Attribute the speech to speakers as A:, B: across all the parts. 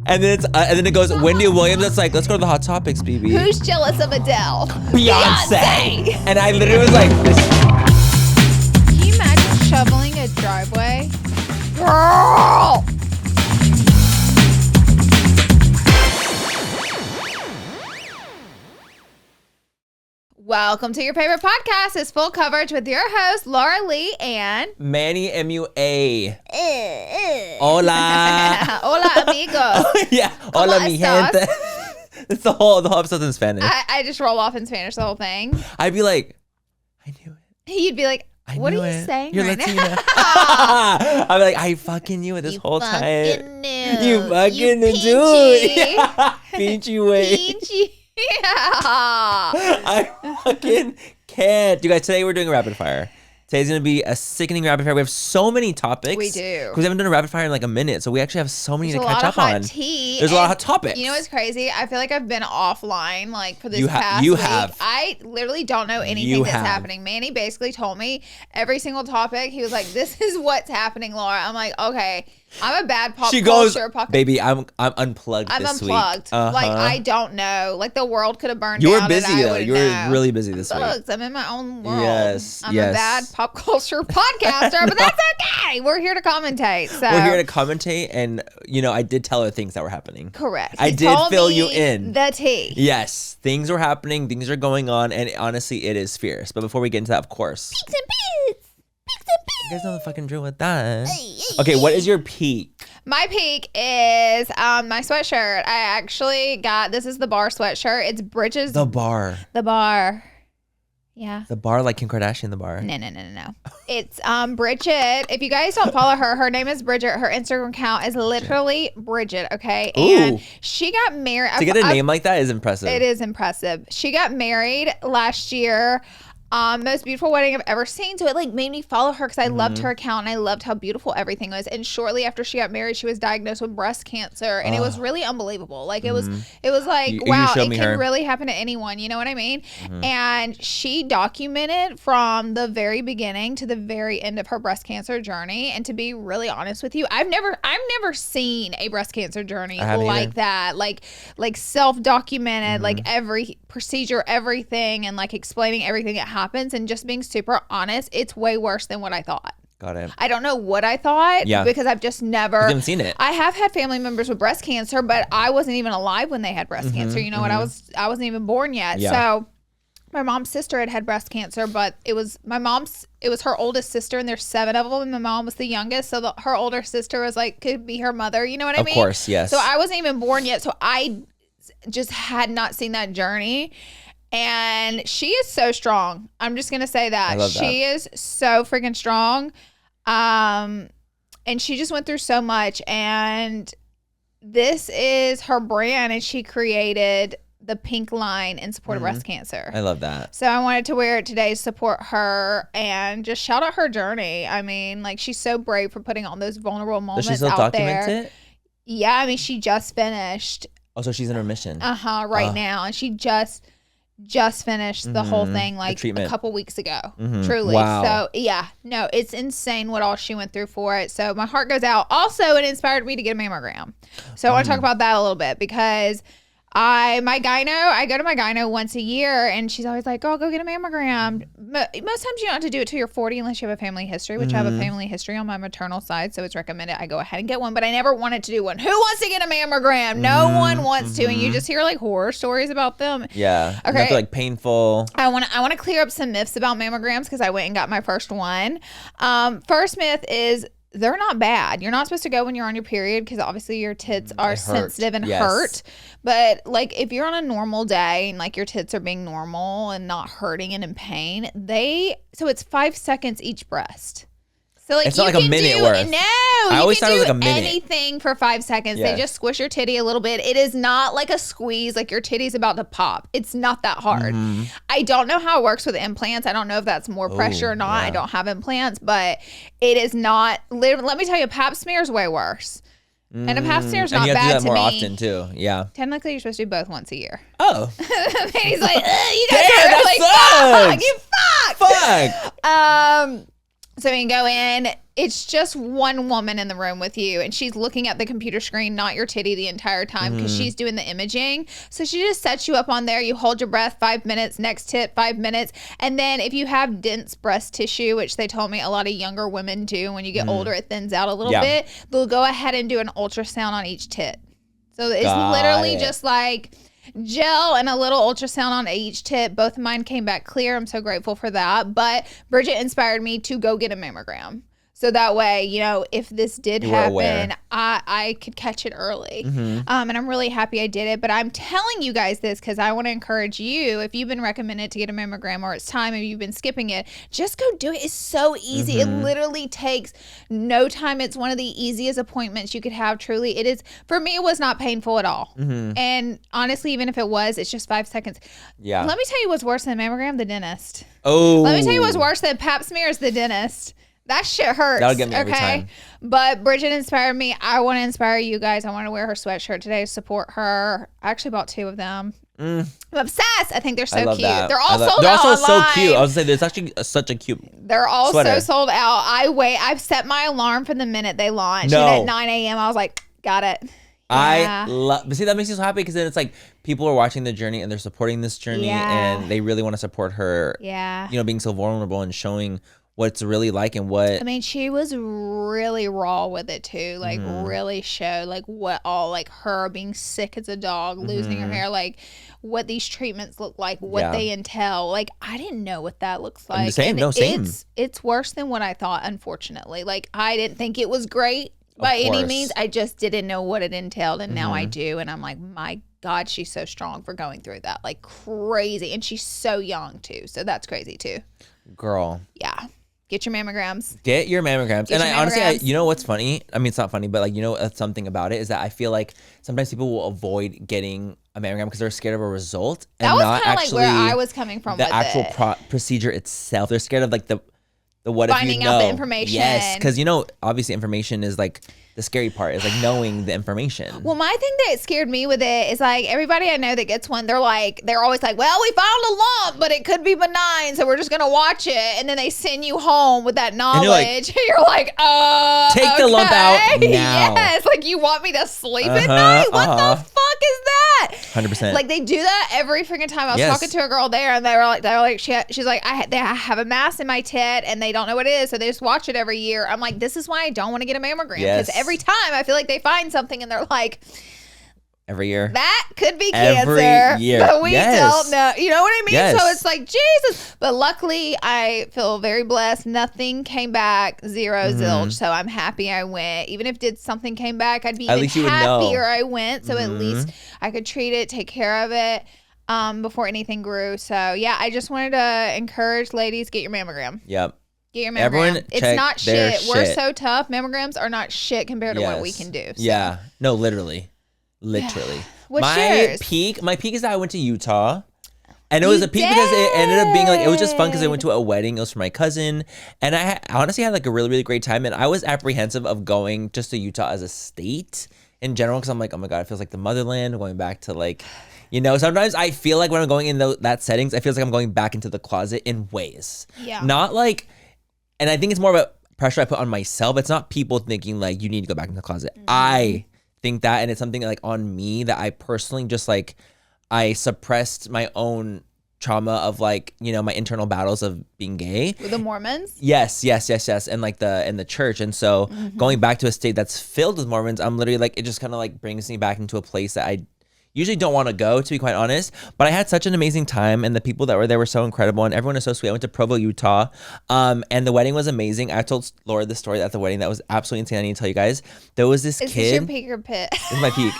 A: And then it goes Wendy Williams. That's like, let's go to the hot topics, BB.
B: Who's jealous of Adele?
A: Beyonce. And I literally was like,
B: Can you imagine shoveling a driveway? Girl! Welcome to your favorite podcast. It's full coverage with your host, Laura Lee and
A: Manny MUA. Hola.
B: Hola, amigos.
A: Yeah. Hola, mi gente. It's the whole episode's in Spanish.
B: I just roll off in Spanish the whole thing.
A: I'd be like, I knew it.
B: You'd be like, what are you saying
A: You're
B: right
A: Latina.
B: now?
A: I'd be like, I fucking knew it this whole time. You fucking knew. Dude. Peachy way.
B: Peachy. Yeah.
A: I fucking can't. You guys, today we're doing a rapid fire. Today's going to be a sickening rapid fire. We have so many topics.
B: We do.
A: Because we haven't done a rapid fire in like a minute. So we actually have so many to catch up on. There's a lot of hot topics.
B: You know what's crazy? I feel like I've been offline like for this past
A: week.
B: Have. I literally don't know anything that's happening. Manny basically told me every single topic. He was like, this is what's happening, Laura. I'm like, okay. I'm a bad pop culture.
A: Baby, I'm unplugged
B: I'm
A: this
B: unplugged.
A: week.
B: Like, I don't know. Like, the world could have burned
A: down.
B: You
A: were busy, though. You were really busy this week.
B: I'm in my own world.
A: Yes,
B: I'm a bad pop culture podcaster, but that's okay. We're here to commentate. So
A: we're here to commentate, and, you know, I did tell her things that were happening.
B: Correct.
A: I did fill you in.
B: The tea.
A: Yes. Things were happening. Things are going on, and honestly, it is fierce. But before we get into that, of course.
B: Peaks and peaks.
A: You guys know the fucking drill with that. Okay, what is your peak?
B: My peak is my sweatshirt. I actually got, this is the bar sweatshirt. It's Bridges.
A: The bar.
B: The bar. Yeah.
A: The bar, like Kim Kardashian, the bar.
B: No. It's Bridget. If you guys don't follow her, her name is Bridget. Her Instagram account is literally Bridget, okay? And she got married.
A: To get a name like that is impressive.
B: It is impressive. She got married last year. Most beautiful wedding I've ever seen. So it like made me follow her because I loved her account and I loved how beautiful everything was. And shortly after she got married, she was diagnosed with breast cancer, and it was really unbelievable. Like it was like, wow, it can really happen to anyone. You know what I mean? And she documented from the very beginning to the very end of her breast cancer journey. And to be really honest with you, I've never seen a breast cancer journey like that. Like self-documented, like every procedure, everything, and like explaining everything that happens, and just being super honest, it's way worse than what I thought.
A: Got it.
B: I don't know what I thought because I've just never.
A: You haven't seen it.
B: I have had family members with breast cancer, but I wasn't even alive when they had breast cancer. You know what? I wasn't even born yet. Yeah. So my mom's sister had breast cancer, but it was her oldest sister, and there's 7 of them, and my mom was the youngest. So her older sister was like, could be her mother. You know what I mean?
A: Of course, yes.
B: So I wasn't even born yet. So I just had not seen that journey. And she is so strong. I'm just going to say that. She is so freaking strong. And she just went through so much. And this is her brand. And she created the pink line in support of breast cancer.
A: I love that.
B: So I wanted to wear it today to support her and just shout out her journey. I mean, like, she's so brave for putting on those vulnerable moments
A: out there. Does she still document it?
B: Yeah, I mean, she just finished.
A: Oh, so she's in remission.
B: Right now. And she just finished the whole thing like a couple weeks ago. Truly. Wow. So yeah, no, it's insane what all she went through for it. So my heart goes out. Also, it inspired me to get a mammogram. So I want to talk about that a little bit because I go to my gyno once a year, and she's always like, oh, go get a mammogram. Most times you don't have to do it till you're 40 unless you have a family history, which I have a family history on my maternal side, so it's recommended I go ahead and get one, but I never wanted to do one. Who wants to get a mammogram? No one wants to, and you just hear like horror stories about them.
A: Yeah.
B: Okay.
A: They're like painful.
B: I want to clear up some myths about mammograms because I went and got my first one. First myth is they're not bad. You're not supposed to go when you're on your period because obviously your tits are sensitive and hurt. But like if you're on a normal day and like your tits are being normal and not hurting and in pain, so it's 5 seconds each breast. So like
A: it's not like a minute worth.
B: No,
A: I always thought it was like a minute.
B: Anything for 5 seconds. They just squish your titty a little bit. It is not like a squeeze, like your titty's about to pop. It's not that hard. I don't know how it works with implants. I don't know if that's more pressure or not. I don't have implants, but it is not. Let me tell you, a pap smear is way worse. And a pap smear is not bad to me. And you have to do that more often too. Yeah. Technically, you're supposed to do both once a year.
A: Oh.
B: And he's like, you guys are like, fuck, you fuck.
A: Fuck.
B: So we can go in. it's just one woman in the room with you, and she's looking at the computer screen, not your titty, the entire time, because she's doing the imaging. So she just sets you up on there. You hold your breath 5 minutes, next tip 5 minutes. And then if you have dense breast tissue, which they told me a lot of younger women do, when you get older, it thins out a little bit. They'll go ahead and do an ultrasound on each tit. So it's literally just like gel and a little ultrasound on each tip. Both of mine came back clear. I'm so grateful for that. But Bridget inspired me to go get a mammogram. So that way, you know, if this did happen, I could catch it early. And I'm really happy I did it. But I'm telling you guys this because I want to encourage you, if you've been recommended to get a mammogram or it's time and you've been skipping it, just go do it. It's so easy. It literally takes no time. It's one of the easiest appointments you could have, truly. It is. For me, it was not painful at all. And honestly, even if it was, it's just 5 seconds.
A: Yeah.
B: Let me tell you what's worse than a mammogram, the dentist.
A: Oh.
B: Let me tell you what's worse than pap smears, the dentist. That shit hurts. That'll get me every time. But Bridget inspired me. I want to inspire you guys. I want to wear her sweatshirt today to support her. I actually bought 2 of them. I'm obsessed. I think they're so cute. That. They're all sold out. They're also so cute.
A: I was saying, there's actually such a cute.
B: They're all so sold out. I've set my alarm for the minute they launch. And at 9 a.m. I was like, got it.
A: But see, that makes me so happy because then it's like people are watching the journey and they're supporting this journey and they really want to support her. Yeah. You know, being so vulnerable and showing what it's really like and what.
B: I mean, she was really raw with it too. Like really showed like what all, like her being sick as a dog, losing her hair, like what these treatments look like, what they entail. Like I didn't know what that looks like.
A: Same.
B: It's worse than what I thought, unfortunately. Like I didn't think it was great by any means. I just didn't know what it entailed, and now I do. And I'm like, my God, she's so strong for going through that. Like crazy. And she's so young too. So that's crazy too.
A: Girl.
B: Yeah. Get your mammograms.
A: Get your mammograms. And honestly, you know what's funny? I mean, it's not funny, but like, you know, something about it is that I feel like sometimes people will avoid getting a mammogram because they're scared of a result.
B: That was kind of like where I was coming from with
A: the actual procedure itself. They're scared of like the what if you know.
B: Finding out the information.
A: Yes, because you know, obviously information is like the scary part is like knowing the information.
B: Well, my thing that scared me with it is like everybody I know that gets one, they're always like, well, we found a lump, but it could be benign, so we're just gonna watch it. And then they send you home with that knowledge. And you're like,
A: take the lump out now.
B: Yes, like you want me to sleep at night? What the fuck is that?
A: 100%.
B: Like they do that every freaking time. I was talking to a girl there, and they were like, she's like, I have a mass in my tit, and they don't know what it is, so they just watch it every year. I'm like, this is why I don't want to get a mammogram, because every time I feel like they find something and they're like,
A: every year
B: that could be cancer, but we don't know. You know what I mean? So it's like, Jesus. But luckily, I feel very blessed. Nothing came back, zero zilch. So I'm happy I went. Even if something came back, I'd be even happier I went. So at least I could treat it, take care of it before anything grew. So yeah, I just wanted to encourage ladies, get your mammogram.
A: Yep.
B: Get your mammogram. Everyone, it's not shit. We're so tough. Mammograms are not shit compared to what we can do. So.
A: Yeah. No, literally.
B: What's
A: my
B: yours?
A: peak is that I went to Utah. And it was a peak because it ended up being like, it was just fun because I went to a wedding. It was for my cousin. And I honestly had like a really, really great time. And I was apprehensive of going just to Utah as a state in general because I'm like, oh my God, it feels like the motherland. Going back to like, you know, sometimes I feel like when I'm going in that settings, I feel like I'm going back into the closet in ways. Yeah. Not like, and I think it's more of a pressure I put on myself. It's not people thinking like, you need to go back in the closet. I think that, and it's something like on me that I personally just like, I suppressed my own trauma of like, you know, my internal battles of being gay.
B: With the Mormons?
A: Yes. And like in the church. And so going back to a state that's filled with Mormons, I'm literally like, it just kind of like brings me back into a place that I usually don't want to go, to be quite honest. But I had such an amazing time, and the people that were there were so incredible, and everyone is so sweet. I went to Provo, Utah, and the wedding was amazing. I told Laura the story at the wedding. That was absolutely insane. I need to tell you guys. There was this kid. Is this
B: your peak or pit?
A: This is my peak.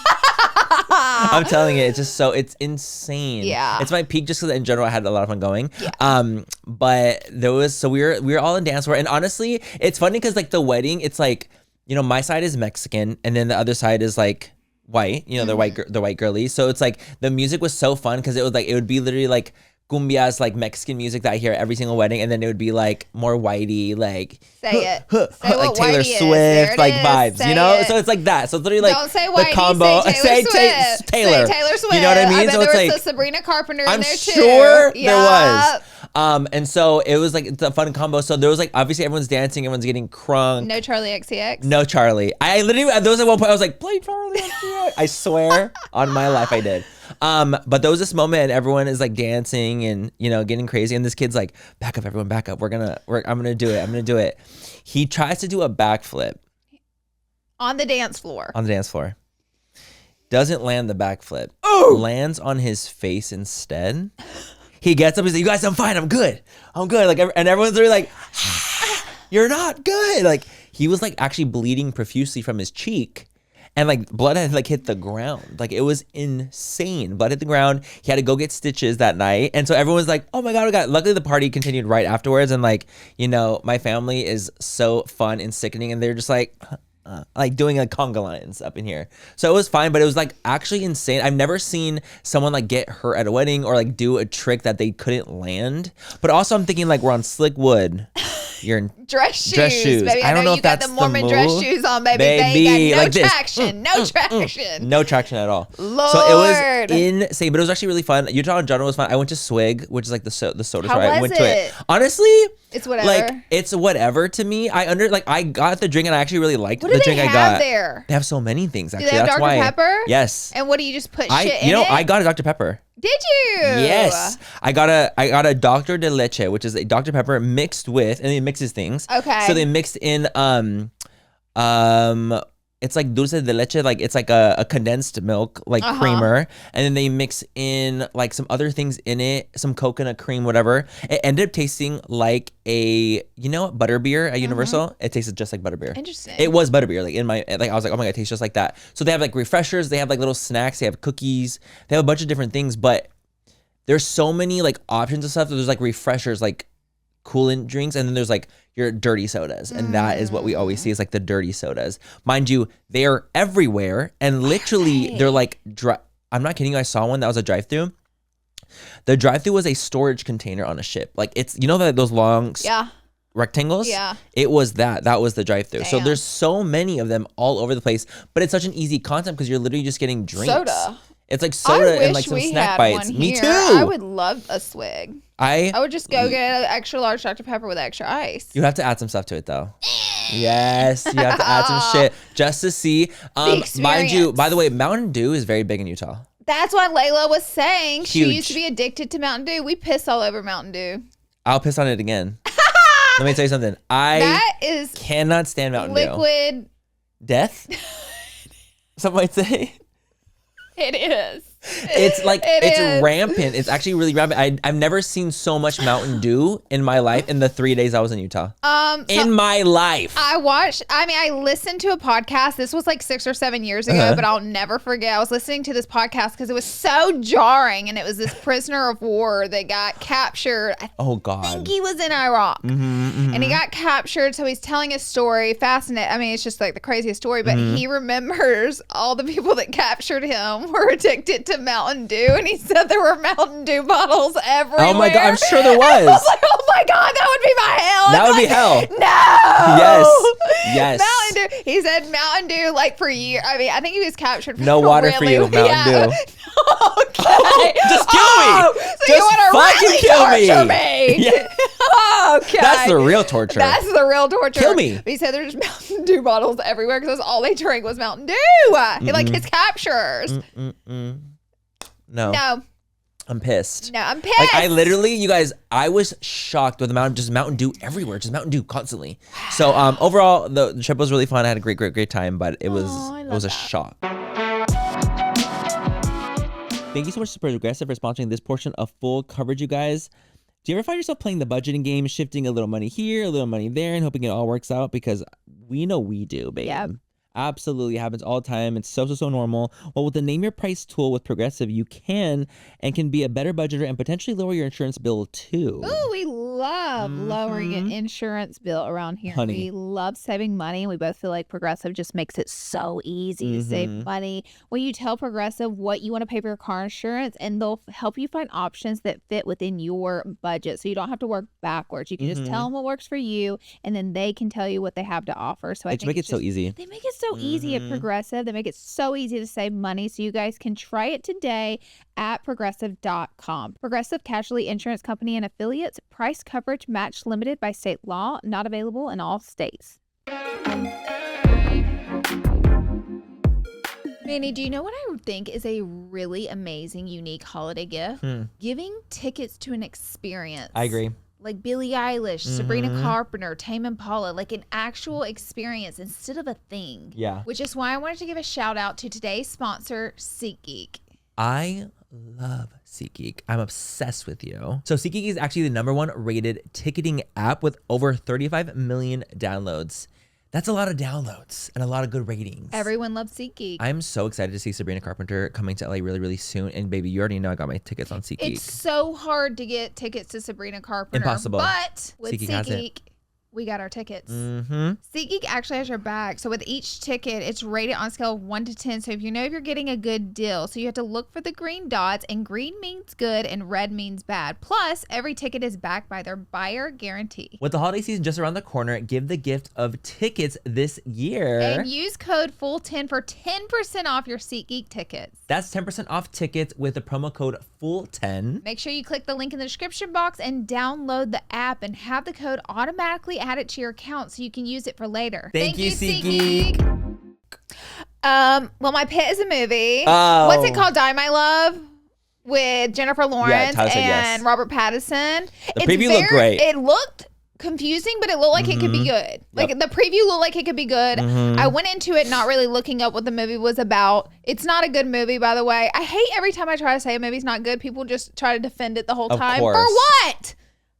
A: I'm telling you, it's just it's insane. Yeah. It's my peak just because in general I had a lot of fun going. Yeah. But there was, so we were all in dance floor, and honestly, it's funny because like the wedding, it's like, you know, my side is Mexican, and then the other side is like white, you know, the white girlies. So it's like the music was so fun because it would be literally like cumbias, like Mexican music that I hear at every single wedding, and then it would be like more whitey, like
B: say
A: like Taylor Swift like vibes, you know. So it's like that. So it's literally like
B: don't say whitey,
A: the combo.
B: Say
A: Taylor.
B: Say Taylor Swift.
A: You know what I mean?
B: I bet
A: So
B: there
A: it's
B: was
A: like
B: the Sabrina Carpenter in
A: I'm
B: there too.
A: sure there was. And so it was like it's a fun combo. So there was like obviously everyone's dancing, everyone's getting crunk.
B: No Charlie XCX.
A: No Charlie. I literally there was at one point I was like, play Charlie XCX. I swear on my life I did. But there was this moment and everyone is like dancing and getting crazy, and this kid's like, back up, everyone, back up. I'm gonna do it. He tries to do a backflip
B: on the dance floor.
A: Doesn't land the backflip. Lands on his face instead. He gets up, he's like, you guys, I'm fine, I'm good. Like, and everyone's really like, you're not good. Like, he was like actually bleeding profusely from his cheek. And like blood had like hit the ground. Like, it was insane. Blood hit the ground. He had to go get stitches that night. And so everyone was like, oh my God. Luckily the party continued right afterwards. And like, my family is so fun and sickening. And they're just like doing like conga lines up in here. So it was fine, but it was like actually insane. I've never seen someone like get hurt at a wedding or like do a trick that they couldn't land. But also I'm thinking like we're on slick wood. You're in
B: dress shoes. Baby. I don't know if you got the Mormon dress shoes on, baby. They got no traction. No traction.
A: No traction at all.
B: Lord.
A: So it was insane, but it was actually really fun. Utah in general was fun. I went to Swig, which is like the soda store. I went to it. Honestly,
B: it's whatever.
A: Like, it's whatever to me. I got the drink and I actually really liked the drink I got.
B: What do they have there?
A: They have so many things actually.
B: Do they have Dr. Pepper?
A: Yes.
B: And what do you just put shit in it?
A: I got a Dr. Pepper.
B: Did you?
A: Yes. I got a Dr. de Leche, which is a Dr. Pepper mixed with, and it mixes things.
B: Okay.
A: So they mixed in it's like dulce de leche, like it's like a condensed milk, like creamer, and then they mix in like some other things in it, some coconut cream, whatever. It ended up tasting like a butterbeer at Universal. It tasted just like butterbeer.
B: Interesting.
A: It was butterbeer. Like I was like, oh my God, it tastes just like that. So they have like refreshers, they have like little snacks, they have cookies, they have a bunch of different things, but there's so many like options of stuff. There's like refreshers, like coolant drinks, and then there's like your dirty sodas, and that is what we always see is like the dirty sodas. Mind you, they are everywhere, and literally they're like I'm not kidding you. I saw one that was a drive-through. The drive-through was a storage container on a ship. Like, it's that those long rectangles.
B: Yeah,
A: it was that was the drive-through. So there's so many of them all over the place, but it's such an easy concept because you're literally just getting drinks.
B: Soda.
A: It's like soda and like some snack bites. Me too. I
B: would love a swig. I would just go get an extra large Dr. Pepper with extra ice.
A: You have to add some stuff to it though. Yes, you have to add some shit just to see. Mind you, by the way, Mountain Dew is very big in Utah.
B: That's what Layla was saying.
A: Huge.
B: She used to be addicted to Mountain Dew. We piss all over Mountain Dew.
A: I'll piss on it again. Let me tell you something.
B: That is
A: cannot stand Mountain
B: Dew. Death?
A: Some might say.
B: It is.
A: It's like it's rampant. It's actually really rampant. I've never seen so much Mountain Dew in my life in the 3 days I was in Utah. In my life.
B: I listened to a podcast. This was like 6 or 7 years ago, but I'll never forget. I was listening to this podcast because it was so jarring, and it was this prisoner of war that got captured. I think he was in Iraq. And he got captured, so he's telling a story. Fascinating. I mean, it's just like the craziest story, but he remembers all the people that captured him were addicted to Mountain Dew, and he said there were Mountain Dew bottles everywhere.
A: Oh my God, I'm sure there was.
B: I was like, oh my God, that would be my hell.
A: That would be hell.
B: No.
A: Yes.
B: Mountain Dew. He said Mountain Dew like for years. I mean, I think he was captured for
A: no water for you, Mountain Dew.
B: Okay.
A: Just kill me.
B: So you want to really torture me?
A: Yeah.
B: Okay.
A: That's the real torture.
B: That's the real torture.
A: Kill me.
B: He said there's Mountain Dew bottles everywhere because that's all they drank was Mountain Dew. Like his captures.
A: No. I'm pissed.
B: No, I'm pissed.
A: Like, I literally, you guys, I was shocked with the amount of just Mountain Dew everywhere, just Mountain Dew constantly. So overall, the trip was really fun. I had a great time, but it was a shock. Thank you so much to Progressive for sponsoring this portion of full coverage, you guys. Do you ever find yourself playing the budgeting game, shifting a little money here, a little money there, and hoping it all works out? Because we know we do, babe.
B: Yeah.
A: Absolutely happens all the time. It's so normal. Well, with the Name Your Price tool with Progressive, you can be a better budgeter and potentially lower your insurance bill too.
B: Ooh, we love lowering an insurance bill around here.
A: Honey.
B: We love saving money. We both feel like Progressive just makes it so easy to save money. When you tell Progressive what you want to pay for your car insurance, and they'll help you find options that fit within your budget, so you don't have to work backwards. You can just tell them what works for you, and then they can tell you what they have to offer. So I think
A: make it so easy.
B: They make it so easy at Progressive. They make it so easy to save money. So you guys can try it today at progressive.com. Progressive Casualty Insurance Company and affiliates. Price coverage match limited by state law. Not available in all states. Manny, do you know what I would think is a really amazing, unique holiday gift? Giving tickets to an experience.
A: I agree.
B: Like Billie Eilish, Sabrina Carpenter, Tame Impala, like an actual experience instead of a thing.
A: Yeah.
B: Which is why I wanted to give a shout out to today's sponsor, SeatGeek.
A: I love SeatGeek. I'm obsessed with you. So SeatGeek is actually the #1 rated ticketing app with over 35 million downloads. That's a lot of downloads and a lot of good ratings.
B: Everyone loves SeatGeek.
A: I'm so excited to see Sabrina Carpenter coming to LA really, really soon. And baby, you already know I got my tickets on SeatGeek.
B: It's so hard to get tickets to Sabrina Carpenter.
A: Impossible.
B: But with
A: SeatGeek
B: SeatGeek, we got our tickets.
A: Mm-hmm.
B: SeatGeek actually has your back. So with each ticket, it's rated on a scale of 1 to 10. So if you know if you're getting a good deal, so you have to look for the green dots, and green means good and red means bad. Plus, every ticket is backed by their buyer guarantee.
A: With the holiday season just around the corner, give the gift of tickets this year.
B: And use code FULL10 for 10% off your SeatGeek tickets.
A: That's 10% off tickets with the promo code FULL10.
B: Make sure you click the link in the description box and download the app and have the code automatically added to your account so you can use it for later.
A: Thank you, SeatGeek.
B: Well, My Pet is a movie.
A: Oh.
B: What's it called? Die My Love? With Jennifer Lawrence
A: Tyler said
B: and
A: yes.
B: Robert Pattinson.
A: The preview looked great.
B: It looked confusing, but it looked like it could be good. Like the preview looked like it could be good. I went into it not really looking up what the movie was about. It's not a good movie, by the way. I hate every time I try to say a movie's not good, people just try to defend it the whole time.
A: Course.
B: For what?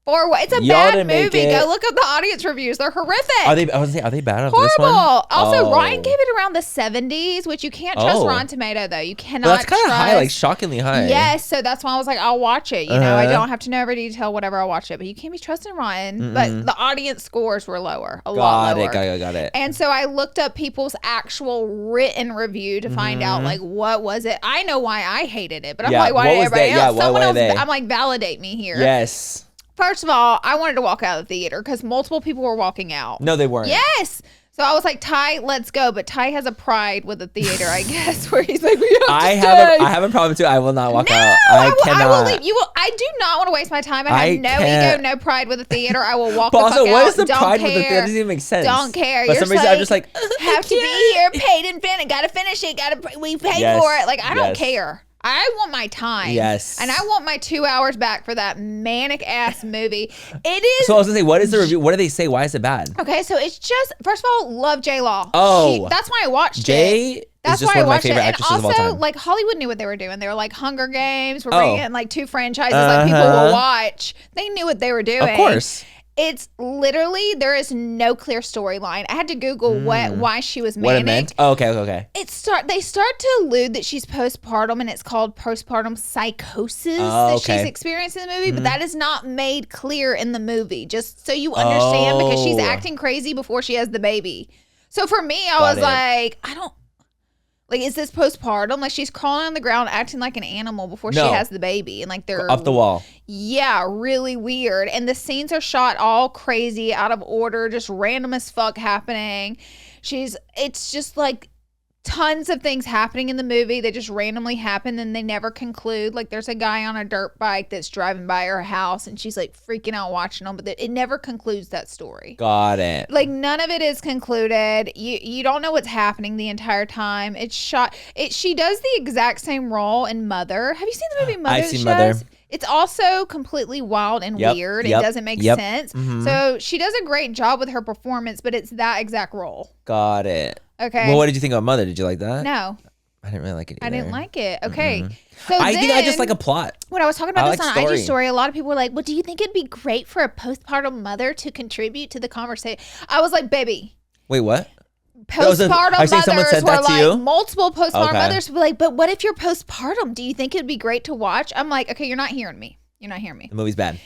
B: For what? It's a
A: Y'all
B: bad
A: didn't make
B: movie.
A: it.
B: Go look up the audience reviews. They're horrific.
A: Are they bad on
B: Horrible.
A: this one?
B: Also,
A: Oh.
B: Ryan gave it around the 70s, which you can't trust Rotten Tomato, though. You cannot
A: Well, that's kind of
B: trust.
A: high, like shockingly high.
B: Yes, so that's why I was like, I'll watch it. You know, I don't have to know every detail, whatever, I'll watch it. But you can't be trusting Ryan. But the audience scores were lower, a lot lower.
A: Got it.
B: And so I looked up people's actual written review to find out, like, what was it? I know why I hated it, but I'm like, why did everybody else? Someone else, I'm like, validate me here.
A: Yes.
B: First of all, I wanted to walk out of the theater because multiple people were walking out.
A: No, they weren't.
B: Yes. So I was like, Ty, let's go. But Ty has a pride with the theater, I guess, where he's like, we have to stay.
A: I have a problem too. I will not walk out.
B: I
A: cannot.
B: will leave. I do not want to waste my time. I have no ego, no pride with the theater. I will walk
A: But
B: the
A: also,
B: fuck out.
A: what is the
B: Don't
A: pride
B: care.
A: with the theater? That doesn't even make sense.
B: Don't care.
A: But
B: You're
A: some reason, I'm just like,
B: have to be here, paid and finished. Got to finish it. We paid for it. Like, I don't care. I want my time.
A: Yes.
B: And I want my 2 hours back for that manic ass movie. It is.
A: So I was gonna say, what is the review? What do they say? Why is it bad?
B: Okay, so it's just, first of all, love J Law.
A: Oh.
B: That's why I watched
A: Jay
B: it. That's
A: is just
B: why
A: one
B: I
A: of my
B: watched
A: favorite
B: it. And
A: actresses of all
B: also,
A: time.
B: like, Hollywood knew what they were doing. They were like, Hunger Games. We're bringing in like 2 franchises like people will watch. They knew what they were doing.
A: Of course.
B: It's literally, there is no clear storyline. I had to Google why she was manic.
A: What it meant? Oh, okay.
B: They start to allude that she's postpartum, and it's called postpartum psychosis that she's experiencing in the movie, but that is not made clear in the movie, just so you understand, because she's acting crazy before she has the baby. So for me, I was like, like, is this postpartum? Like, she's crawling on the ground, acting like an animal before she has the baby. And, like, they're...
A: Up the wall.
B: Yeah, really weird. And the scenes are shot all crazy, out of order, just random as fuck happening. It's just, like, tons of things happening in the movie. They just randomly happen and they never conclude. Like, there's a guy on a dirt bike that's driving by her house and she's, like, freaking out watching them. But it never concludes that story.
A: Got it.
B: Like, none of it is concluded. You don't know what's happening the entire time. It's shot. She does the exact same role in Mother. Have you seen the movie Mother?
A: I've seen Mother.
B: It's also completely wild and weird. It doesn't make sense. So she does a great job with her performance, but it's that exact role.
A: Got it.
B: Okay.
A: Well, what did you think about Mother? Did you like that?
B: No.
A: I didn't really like it either.
B: I didn't like it. Okay. So
A: I think I just like a plot.
B: When I was talking about this
A: like
B: on
A: story.
B: IG story, a lot of people were like, well, do you think it'd be great for a postpartum mother to contribute to the conversation? I was like, baby.
A: Wait, what?
B: Postpartum mothers were like,
A: you?
B: multiple postpartum mothers would be like, but what if you're postpartum? Do you think it'd be great to watch? I'm like, okay, you're not hearing me. You're not hearing me.
A: The movie's bad.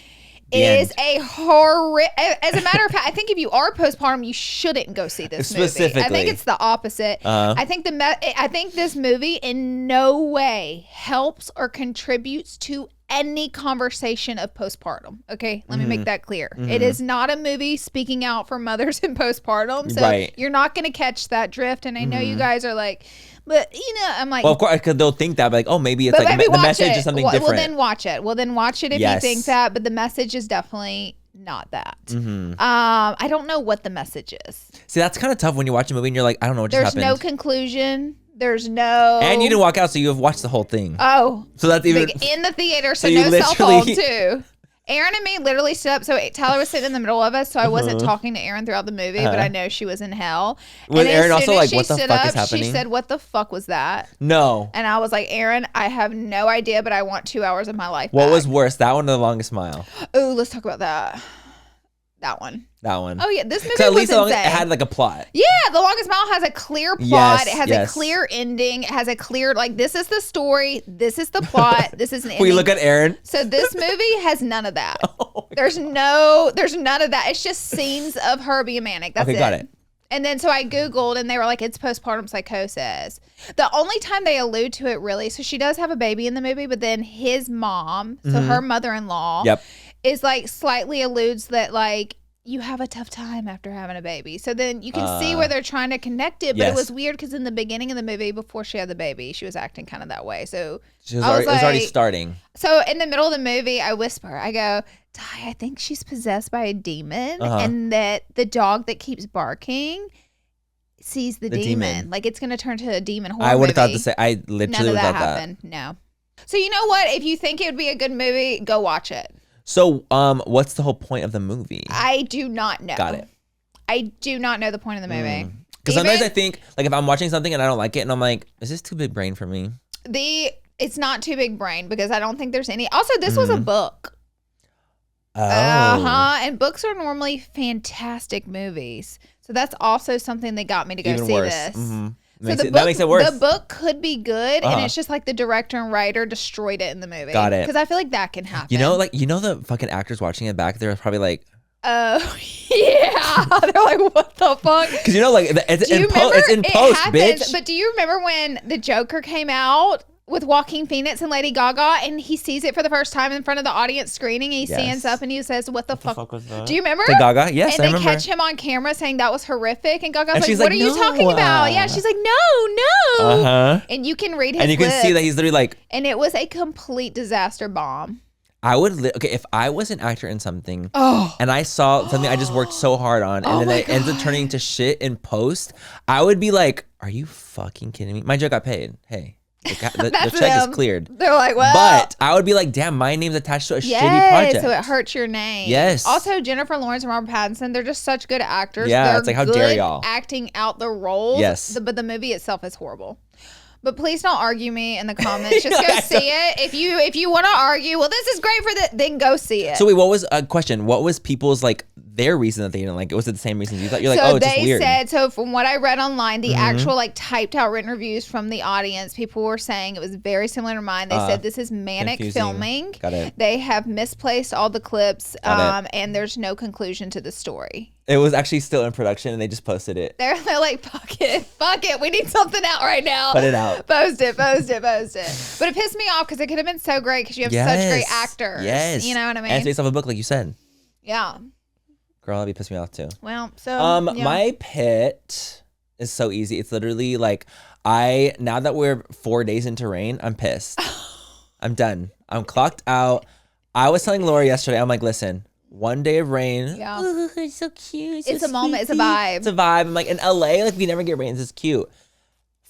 B: It is a horrific. As a matter of fact, I think if you are postpartum, you shouldn't go see this movie.
A: Specifically.
B: I think it's the opposite. I think this movie in no way helps or contributes to any conversation of postpartum. Okay, let me make that clear. It is not a movie speaking out for mothers in postpartum. So you're not going to catch that drift. And I know you guys are like, But you know, I'm like,
A: well, of course, because they'll think that, but like, oh, maybe it's
B: but
A: like
B: maybe
A: the message is something different.
B: Well, then watch it. Well, then watch it if you think that. But the message is definitely not that. I don't know what the message is.
A: See, that's kind of tough when you watch a movie and you're like, I don't know what just happened.
B: There's no conclusion. There's no.
A: And you didn't walk out, so you have watched the whole thing.
B: Oh,
A: so that's even
B: like in the theater, so no cell phone too. Aaron and me literally stood up. So Tyler was sitting in the middle of us, so I wasn't talking to Aaron throughout the movie, but I know she was in hell.
A: Was Aaron also like, what the fuck
B: up,
A: is happening?
B: She said, what the fuck was that?
A: No.
B: And I was like, Aaron, I have no idea, but I want 2 hours of my life
A: What
B: back.
A: was worse, that one or The Longest Mile?
B: Oh, let's talk about that. That one.
A: Oh
B: yeah, this movie
A: at
B: was
A: least
B: insane.
A: It had like a plot.
B: Yeah, The Longest Mile has a clear plot. It has a clear ending. It has a clear, like, this is the story. This is the plot. This is an ending.
A: We look at Aaron.
B: So this movie has none of that. There's none of that. It's just scenes of her being manic. That's
A: okay, got it.
B: And then so I Googled and they were like, it's postpartum psychosis. The only time they allude to it really, so she does have a baby in the movie, but then his mom, so her mother-in-law, is like slightly alludes that like, you have a tough time after having a baby. So then you can see where they're trying to connect it. But it was weird because in the beginning of the movie, before she had the baby, she was acting kind of that way. So
A: it was already starting.
B: So in the middle of the movie, I whisper, I go, Ty, I think she's possessed by a demon. And that the dog that keeps barking sees the demon. Like it's going to turn to a demon horror
A: I would have
B: movie.
A: thought the same. I literally would have thought that.
B: No. So you know what? If you think it would be a good movie, go watch it.
A: So, what's the whole point of the movie?
B: I do not know.
A: Got it.
B: I do not know the point of the movie.
A: Because sometimes I think, like, if I'm watching something and I don't like it, and I'm like, is this too big brain for me?
B: It's not too big brain because I don't think there's any. Also, this was a book.
A: Oh.
B: And books are normally fantastic movies. So that's also something that got me to go see this. So that makes it worse. The book could be good, and it's just like the director and writer destroyed it in the movie.
A: Got it.
B: Because I feel like that can happen.
A: You know, the fucking actors watching it back, they're probably like,
B: oh, yeah. They're like, what the fuck?
A: Because, you know, like, it's in post, bitch.
B: But do you remember when the Joker came out with Joaquin Phoenix and Lady Gaga, and he sees it for the first time in front of the audience screening, and he stands up and he says, what the fuck was that? Do you remember?
A: The Gaga? Yes,
B: and
A: I remember.
B: And they catch him on camera saying that was horrific, and Gaga's like,
A: what
B: are you talking about? Yeah, she's like, no. And you can read his
A: And you can see that he's literally like.
B: And it was a complete disaster bomb.
A: I would, if I was an actor in something and I saw something I just worked so hard on and then it ends up turning to shit in post, I would be like, are you fucking kidding me? My joke got paid. Hey. The check is cleared.
B: They're like, well.
A: But I would be like, damn, my name's attached to a shitty project.
B: So it hurts your name.
A: Yes.
B: Also, Jennifer Lawrence and Robert Pattinson, they're just such good actors.
A: Yeah,
B: they're
A: it's like, how dare y'all?
B: Acting out the roles.
A: Yes.
B: But the movie itself is horrible. But please don't argue me in the comments. Just go see it. If you want to argue, well, this is great for that, then go see it.
A: So wait, what was a question? What was people's like their reason that they didn't like it? Was it the same reasons you thought? You're like, oh, it's just weird.
B: So they said, so from what I read online, the actual like typed out written reviews from the audience, people were saying it was very similar to mine. They said this is manic filming. Got it. They have misplaced all the clips, and there's no conclusion to the story.
A: It was actually still in production, and they just posted it.
B: They're like, fuck it. We need something out right now.
A: Put it out.
B: Post it. But it pissed me off because it could have been so great because you have such great actors.
A: Yes.
B: You know what I mean?
A: And it's based off a book, like you said.
B: Yeah.
A: Girl, that'd be pissed me off too.
B: Well, so
A: my pit is so easy. It's literally like now that we're 4 days into rain, I'm pissed. I'm done. I'm clocked out. I was telling Laura yesterday, I'm like, listen. 1 day of rain.
B: Yeah.
A: Ooh, it's so cute.
B: It's a moment. It's a vibe.
A: It's a vibe. I'm like, in LA, like, we never get rain. This is cute.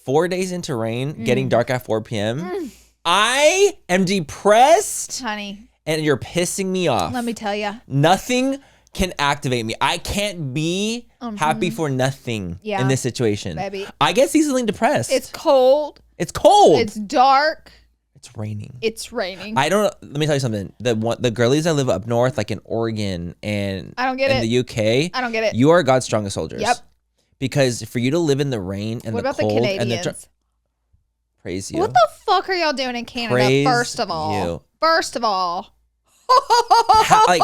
A: 4 days into rain, getting dark at 4 p.m. I am depressed.
B: Honey.
A: And you're pissing me off.
B: Let me tell you.
A: Nothing can activate me. I can't be happy for nothing in this situation.
B: Baby.
A: I get seasonally depressed.
B: It's cold.
A: It's cold.
B: It's dark.
A: It's raining.
B: Let
A: me tell you something. The girlies that live up north, like in Oregon and the UK,
B: I don't get it.
A: You are God's strongest soldiers.
B: Yep.
A: Because for you to live in the rain and
B: what
A: the
B: about
A: cold
B: the Canadians?
A: and praise you.
B: What the fuck are y'all doing in Canada?
A: Praise
B: First of all,
A: like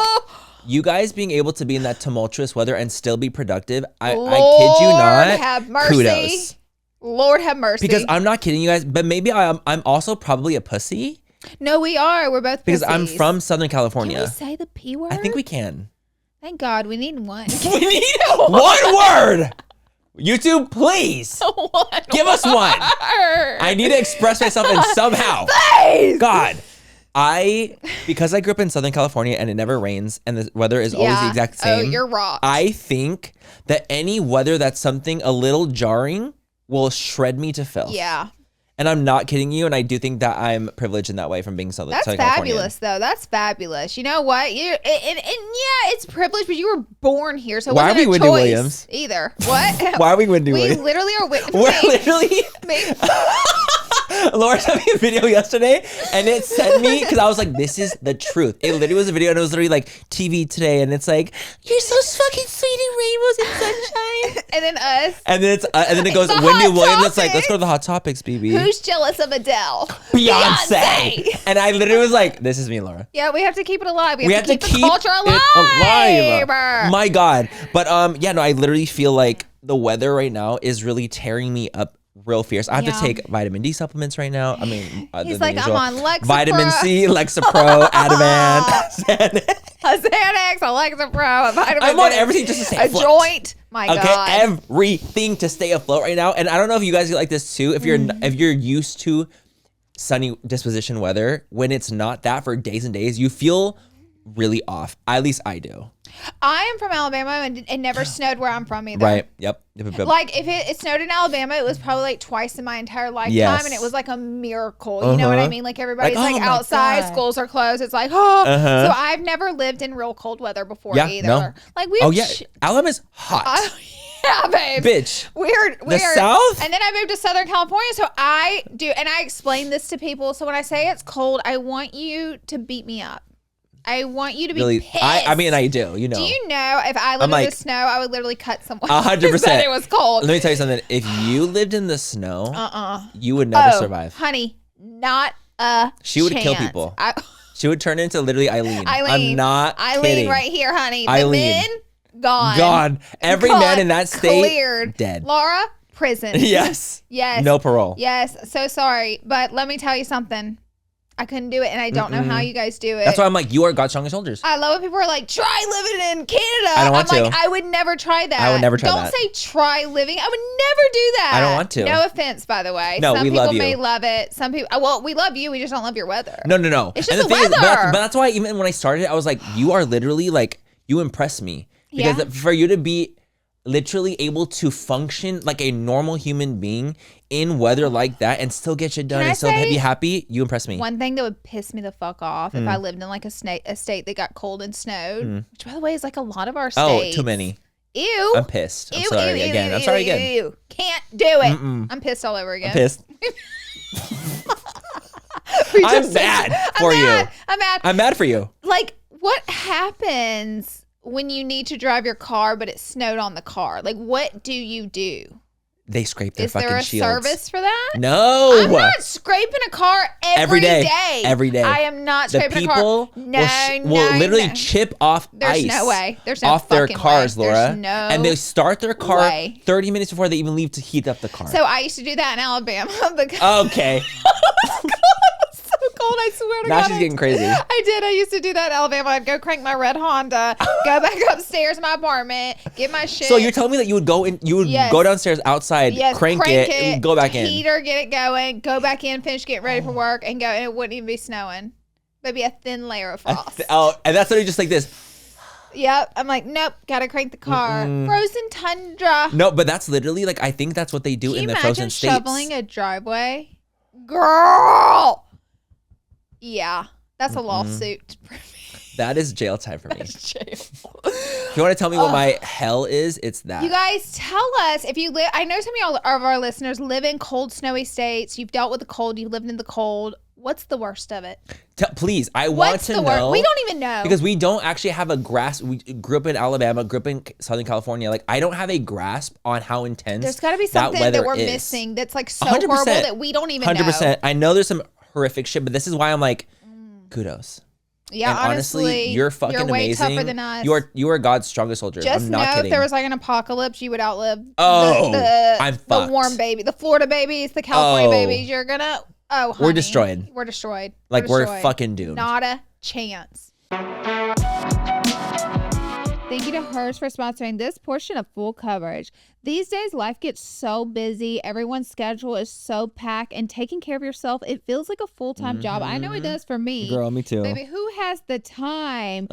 A: you guys being able to be in that tumultuous weather and still be productive. I kid you not.
B: Lord have mercy.
A: Kudos.
B: Lord have mercy.
A: Because I'm not kidding you guys, but maybe I'm also probably a pussy.
B: No, we are. We're both pussies.
A: Because I'm from Southern California.
B: Can we say the P word?
A: I think we can.
B: Thank God. We need one.
A: We need one word. YouTube, please.
B: One
A: Give us one.
B: word.
A: I need to express myself in somehow.
B: Please.
A: God. Because I grew up in Southern California and it never rains and the weather is always the exact same.
B: Oh, you're wrong.
A: I think that any weather that's something a little jarring will shred me to filth.
B: Yeah.
A: And I'm not kidding you. And I do think that I'm privileged in that way from being Southern California.
B: That's fabulous, though. That's fabulous. You know what? Yeah, it's privilege, but you were born here, so it
A: Why are
B: wasn't
A: we
B: a
A: Wendy
B: choice
A: Williams?
B: either. What?
A: Why are we Wendy
B: We
A: Williams?
B: literally are.
A: We're literally.
B: Me.
A: Laura sent me a video yesterday and it sent me because I was like, this is the truth. It literally was a video and it was literally like TV today and it's like, you're so fucking sweet in rainbows and sunshine.
B: And then us.
A: And then it goes
B: The
A: Wendy
B: Hot
A: Williams. It's like,
B: Topic.
A: let's go to the Hot Topics, BB.
B: Who's jealous of Adele?
A: Beyonce. And I literally was like, this is me, Laura.
B: Yeah, we have to keep it alive. We have to keep the culture
A: it
B: alive.
A: My God. But yeah, no, I literally feel like the weather right now is really tearing me up real fierce. I have to take vitamin D supplements right now. I mean,
B: he's like, I'm on Lexapro.
A: Vitamin C, Lexapro, Ativan,
B: Xanax, Lexapro, vitamin
A: I'm on
B: D,
A: everything just to stay
B: a
A: afloat.
B: joint. My God.
A: Everything to stay afloat right now. And I don't know if you guys get like this too. If you're used to sunny disposition weather, when it's not that for days and days, you feel really off. At least I do.
B: I am from Alabama and it never snowed where I'm from either.
A: Right. Yep.
B: Like if it snowed in Alabama, it was probably like twice in my entire lifetime,
A: Yes.
B: and it was like a miracle. You know what I mean? Like everybody's
A: Like, oh my
B: outside,
A: God.
B: schools are closed. It's like, oh. So I've never lived in real cold weather before either.
A: No.
B: Like we have
A: Alabama's hot.
B: yeah, babe.
A: Bitch.
B: Weird.
A: The South?
B: And then I moved to Southern California. So I do, and I explain this to people. So when I say it's cold, I want you to beat me up. I want you to be
A: Really,
B: pissed.
A: I mean, I do. You know.
B: Do you know if I lived in the snow, I would literally cut someone.
A: 100%.
B: Said it was cold.
A: Let me tell you something. If you lived in the snow, you would never survive.
B: Honey, not a
A: She would kill
B: chance.
A: people. She would turn into literally Eileen. I'm not
B: Eileen
A: kidding.
B: right here, honey. The
A: Eileen.
B: men, gone.
A: Gone. Every man in that state,
B: cleared.
A: dead.
B: Laura, prison.
A: Yes.
B: Yes.
A: No parole.
B: Yes. So sorry. But let me tell you something. I couldn't do it, and I don't know how you guys do it.
A: That's why I'm like, you are God's strongest soldiers.
B: I love when people are like, try living in Canada.
A: I don't want
B: I'm
A: to.
B: like, I would never try that.
A: I would never try
B: Don't
A: that.
B: say try living. I would never do that.
A: I don't want to.
B: No offense, by the way.
A: No,
B: Some
A: we
B: people
A: love you.
B: may love it. Some people, well, we love you. We just don't love your weather.
A: No.
B: It's
A: And
B: just
A: the
B: the
A: thing is,
B: weather.
A: but that's why even when I started, I was like, you are literally like, you impress me. Because
B: Yeah.
A: for you to be literally able to function like a normal human being in weather like that and still get shit done
B: Can I
A: and still
B: say
A: be happy, you impress me.
B: One thing that would piss me the fuck off if I lived in like a state that got cold and snowed, which by the way is like a lot of our states.
A: Oh, too many.
B: Ew.
A: I'm pissed. I'm
B: Ew,
A: sorry
B: ew,
A: again.
B: ew,
A: I'm sorry
B: ew,
A: again.
B: ew. Can't do it. I'm pissed all over again.
A: I'm pissed.
B: We
A: I'm
B: just-
A: mad
B: I'm
A: for you.
B: mad. I'm mad.
A: I'm mad for you.
B: Like, what happens when you need to drive your car but it snowed on the car? Like, what do you do?
A: They scrape their
B: Is
A: fucking
B: there a
A: shields.
B: service for that?
A: No.
B: I'm not scraping a car every day.
A: Every day.
B: I am not
A: The
B: scraping a
A: people
B: car. No,
A: will literally
B: no.
A: chip off
B: There's
A: ice.
B: no way. There's no
A: off their
B: fucking
A: cars,
B: way.
A: Laura.
B: There's no
A: and they start their car
B: way.
A: 30 minutes before they even leave to heat up the car.
B: So I used to do that in Alabama because
A: Okay.
B: so cold. I swear to
A: Now
B: God.
A: she's getting crazy.
B: I did. I used to do that in Alabama. I'd go crank my red Honda, go back upstairs to my apartment, get my shit.
A: So you're telling me that you would go in, you would
B: Yes.
A: go downstairs outside, crank it, and go back in.
B: Heater, get it going, go back in, finish getting ready for work, and go. And it wouldn't even be snowing. Maybe a thin layer of frost.
A: And that's literally just like this.
B: Yep. I'm like, nope, gotta crank the car. Frozen tundra.
A: No, but that's literally like, I think that's what they do
B: Can
A: in
B: you
A: the
B: imagine
A: frozen states.
B: shoveling a driveway? Girl. Yeah. That's a lawsuit.
A: That is jail time for me.
B: Jail.
A: If you want to tell me what my hell is, it's that.
B: You guys tell us if you live. I know some of our listeners live in cold, snowy states. You've dealt with the cold. You've lived in the cold. What's the worst of it?
A: Please, I want
B: What's
A: to
B: the
A: know.
B: worst? We don't even know.
A: Because we don't actually have a grasp. We grew up in Alabama, grew up in Southern California. Like, I don't have a grasp on how intense
B: There's got to be something that we're
A: is.
B: missing that's like so
A: 100%.
B: horrible that we don't even know.
A: 100%. I know there's some horrific shit, but this is why I'm like, kudos.
B: Yeah,
A: And honestly, you're fucking
B: you're way
A: amazing.
B: tougher than us.
A: You are God's strongest soldier.
B: Just
A: I'm
B: know
A: not
B: if
A: kidding.
B: there was like an apocalypse, you would outlive
A: I'm
B: the
A: fucked.
B: warm baby, the Florida babies, the California
A: Oh.
B: babies. You're gonna honey,
A: We're destroyed.
B: We're destroyed.
A: Like, we're
B: destroyed.
A: fucking doomed.
B: Not a chance. Thank you to Hers for sponsoring this portion of Full Coverage. These days, life gets so busy. Everyone's schedule is so packed, and taking care of yourself, it feels like a full-time job. I know it does for me.
A: Girl, me too.
B: Baby, who has the time?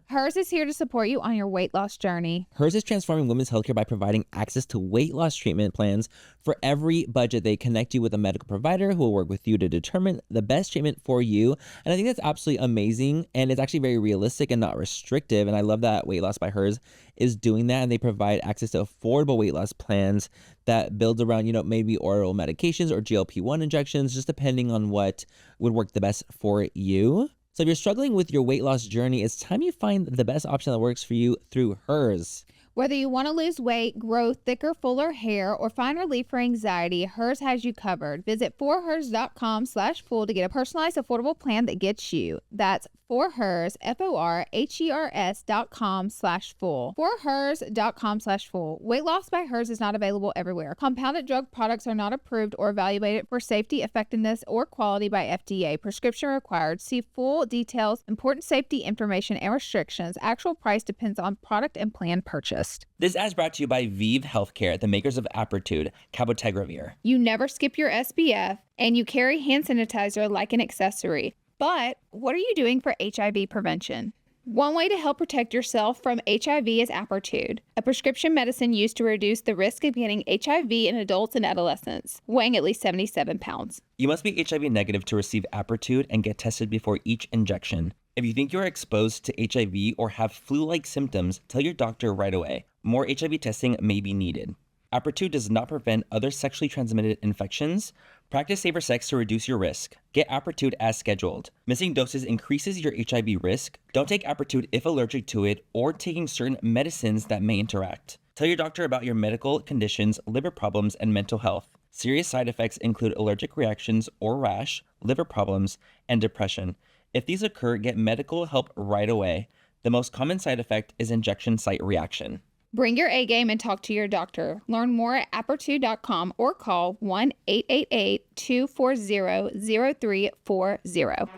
B: Hers is here to support you on your weight loss journey.
A: Hers is transforming women's healthcare by providing access to weight loss treatment plans for every budget. They connect you with a medical provider who will work with you to determine the best treatment for you. And I think that's absolutely amazing. And it's actually very realistic and not restrictive. And I love that Weight Loss by Hers is doing that. And they provide access to affordable weight loss plans that build around, you know, maybe oral medications or GLP-1 injections, just depending on what would work the best for you. So if you're struggling with your weight loss journey, it's time you find the best option that works for you through Hers.
B: Whether you want to lose weight, grow thicker, fuller hair, or find relief for anxiety, Hers has you covered. Visit forhers.com/full to get a personalized, affordable plan that gets you. That's forhers, forhers.com/full. Forhers.com/full. Weight loss by Hers is not available everywhere. Compounded drug products are not approved or evaluated for safety, effectiveness, or quality by FDA. Prescription required. See full details, important safety information, and restrictions. Actual price depends on product and plan purchased.
A: This ad is brought to you by ViiV Healthcare, the makers of Apertude, cabotegravir.
B: You never skip your SPF, and you carry hand sanitizer like an accessory. But what are you doing for HIV prevention? One way to help protect yourself from HIV is Apertude, a prescription medicine used to reduce the risk of getting HIV in adults and adolescents, weighing at least 77 pounds.
A: You must be HIV negative to receive Apertude and get tested before each injection. If you think you are exposed to HIV or have flu-like symptoms, tell your doctor right away. More HIV testing may be needed. Apertude does not prevent other sexually transmitted infections. Practice safer sex to reduce your risk. Get Apertude as scheduled. Missing doses increases your HIV risk. Don't take Apertude if allergic to it or taking certain medicines that may interact. Tell your doctor about your medical conditions, liver problems, and mental health. Serious side effects include allergic reactions or rash, liver problems, and depression. If these occur, get medical help right away. The most common side effect is injection site reaction.
B: Bring your A game and talk to your doctor. Learn more at apertude.com or call 1-888-240-0340.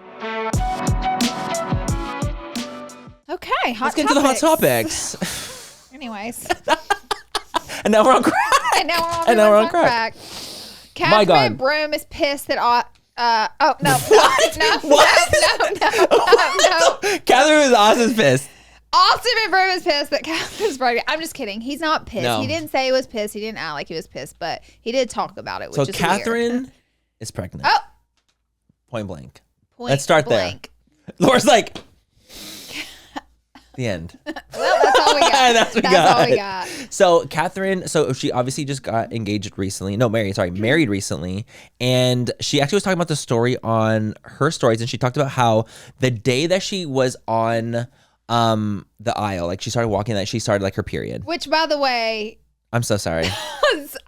B: Okay,
A: Let's get into the hot topics.
B: Anyways.
A: And now we're on crack.
B: And now we're on crack.
A: My God.
B: Cathrine Mcbroom is pissed that no.
A: Cathrine was Austin's pissed.
B: Austin Mcbroom is pissed that Cathrine's pregnant. I'm just kidding. He's not pissed.
A: No.
B: He didn't say he was pissed. He didn't act like he was pissed, but he did talk about it, which is
A: Cathrine
B: weird.
A: is pregnant.
B: Oh.
A: Point blank. Let's start there. Laura's like, the end.
B: Well, that's all we got.
A: That's
B: all we got.
A: So Cathrine, she obviously just got engaged recently. No, married recently. And she actually was talking about the story on her stories. And she talked about how the day that she was on the aisle, like she started walking, that she started like her period.
B: Which, by the way,
A: I'm so sorry.
B: Listen.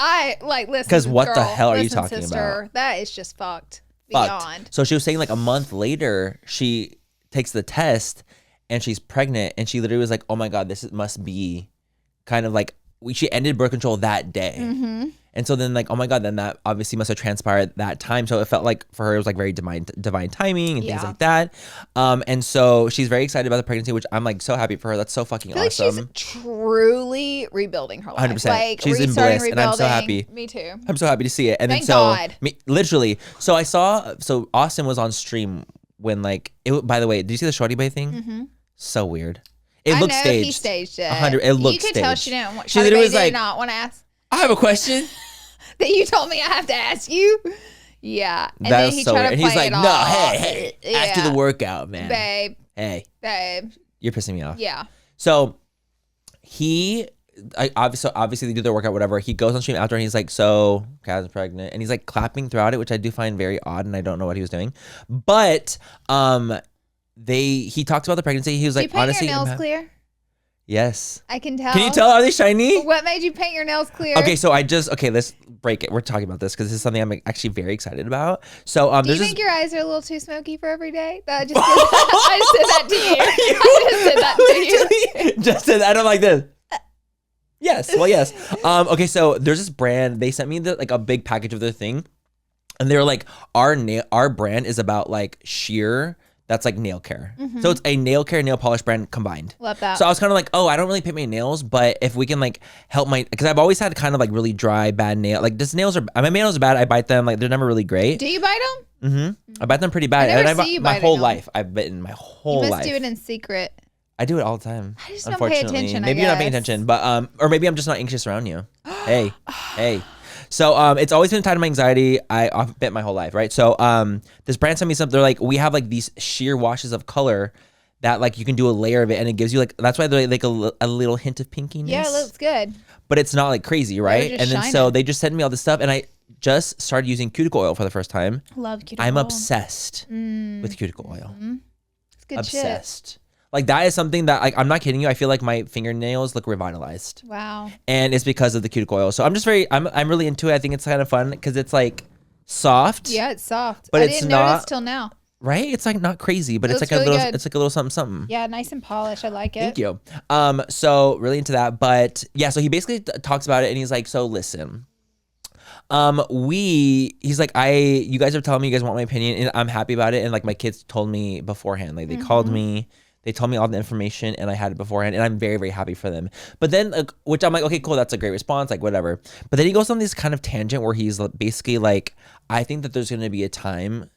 A: Because what the hell are you talking about?
B: That is just fucked. Beyond.
A: So she was saying like a month later, she takes the test and she's pregnant, and she literally was like, oh my God, must be kind of like, she ended birth control that day. Mm-hmm. And so then like, oh my God, then that obviously must have transpired that time. So it felt like for her, it was like very divine timing and things like that. And so she's very excited about the pregnancy, which I'm like so happy for her. That's so fucking awesome.
B: Like she's truly rebuilding her life.
A: 100%.
B: Like
A: she's in bliss, and I'm so happy.
B: Me too.
A: I'm so happy to see it. And
B: Thank
A: then
B: God.
A: Literally. So I saw, Austin was on stream when like, by the way, did you see the Shorty Bay thing? Mm-hmm. So weird. It looked staged.
B: He staged it.
A: 100. It looked staged.
B: You could tell she didn't want.
A: She literally was like,
B: not want to ask.
A: I have a question.
B: That you told me I have to ask you. Yeah. And
A: that
B: then
A: was
B: he
A: so
B: tried
A: weird.
B: to
A: And he's
B: play
A: like,
B: it
A: no,
B: off.
A: hey, after the workout, man.
B: Babe.
A: You're pissing me off.
B: Yeah.
A: So obviously they do their workout, whatever. He goes on stream after and he's like, so Kaz is pregnant. And he's like clapping throughout it, which I do find very odd, and I don't know what he was doing. But he talked about the pregnancy. He was like, honestly,
B: your nails clear?
A: Yes.
B: I can tell.
A: Can you tell? Are they shiny?
B: What made you paint your nails clear?
A: Okay, so let's break it. We're talking about this because this is something I'm actually very excited about. So
B: do you think your eyes are a little too smoky for every day? I just said that to you. I just said that to you.
A: Just said that. I'm like this. Yes. Well, yes. Okay, so there's this brand. They sent me a big package of their thing, and they were like, our brand is about like sheer that's like nail care. So it's a nail care, nail polish brand combined.
B: Love that.
A: So I was kind of like, oh, I don't really paint my nails, but if we can like help because I've always had kind of like really dry, bad nail. Like my nails are bad. I bite them. Like they're never really great.
B: Do you bite them?
A: I bite them pretty bad.
B: I never
A: and
B: see you
A: my
B: biting
A: whole
B: them.
A: life. I've bitten my whole life.
B: You must do it in secret.
A: I do it all the time.
B: I just don't pay attention.
A: Maybe you're not paying attention, but or maybe I'm just not anxious around you. hey. So it's always been tied to my anxiety. I've bit my whole life, right? So this brand sent me something. They're like, we have like these sheer washes of color that like you can do a layer of it, and it gives you like, that's why they're like a little hint of pinkiness.
B: Yeah, it looks good.
A: But it's not like crazy, right? And then so they just sent me all this stuff, and I just started using cuticle oil for the first time.
B: Love cuticle.
A: I'm obsessed with cuticle oil.
B: It's good
A: Obsessed.
B: shit.
A: Like that is something that like, I'm not kidding you. I feel like my fingernails look revitalized.
B: Wow. And
A: it's because of the cuticle oil. So I'm just I'm really into it. I think it's kind of fun because it's like soft.
B: Yeah, it's soft.
A: But
B: I
A: it's
B: didn't
A: not
B: notice till now.
A: Right? It's like not crazy, but it's like
B: really
A: a little
B: good.
A: it's like a little something something.
B: Yeah, nice and polished. I like it.
A: Thank you. So really into that. But yeah, so he basically talks about it and he's like, so listen. He's like, you guys are telling me you guys want my opinion and I'm happy about it. And like my kids told me beforehand, like they called me, they told me all the information and I had it beforehand and I'm very, very happy for them. But then, which I'm like, okay, cool. That's a great response. Like whatever. But then he goes on this kind of tangent where he's basically like, I think that there's going to be a time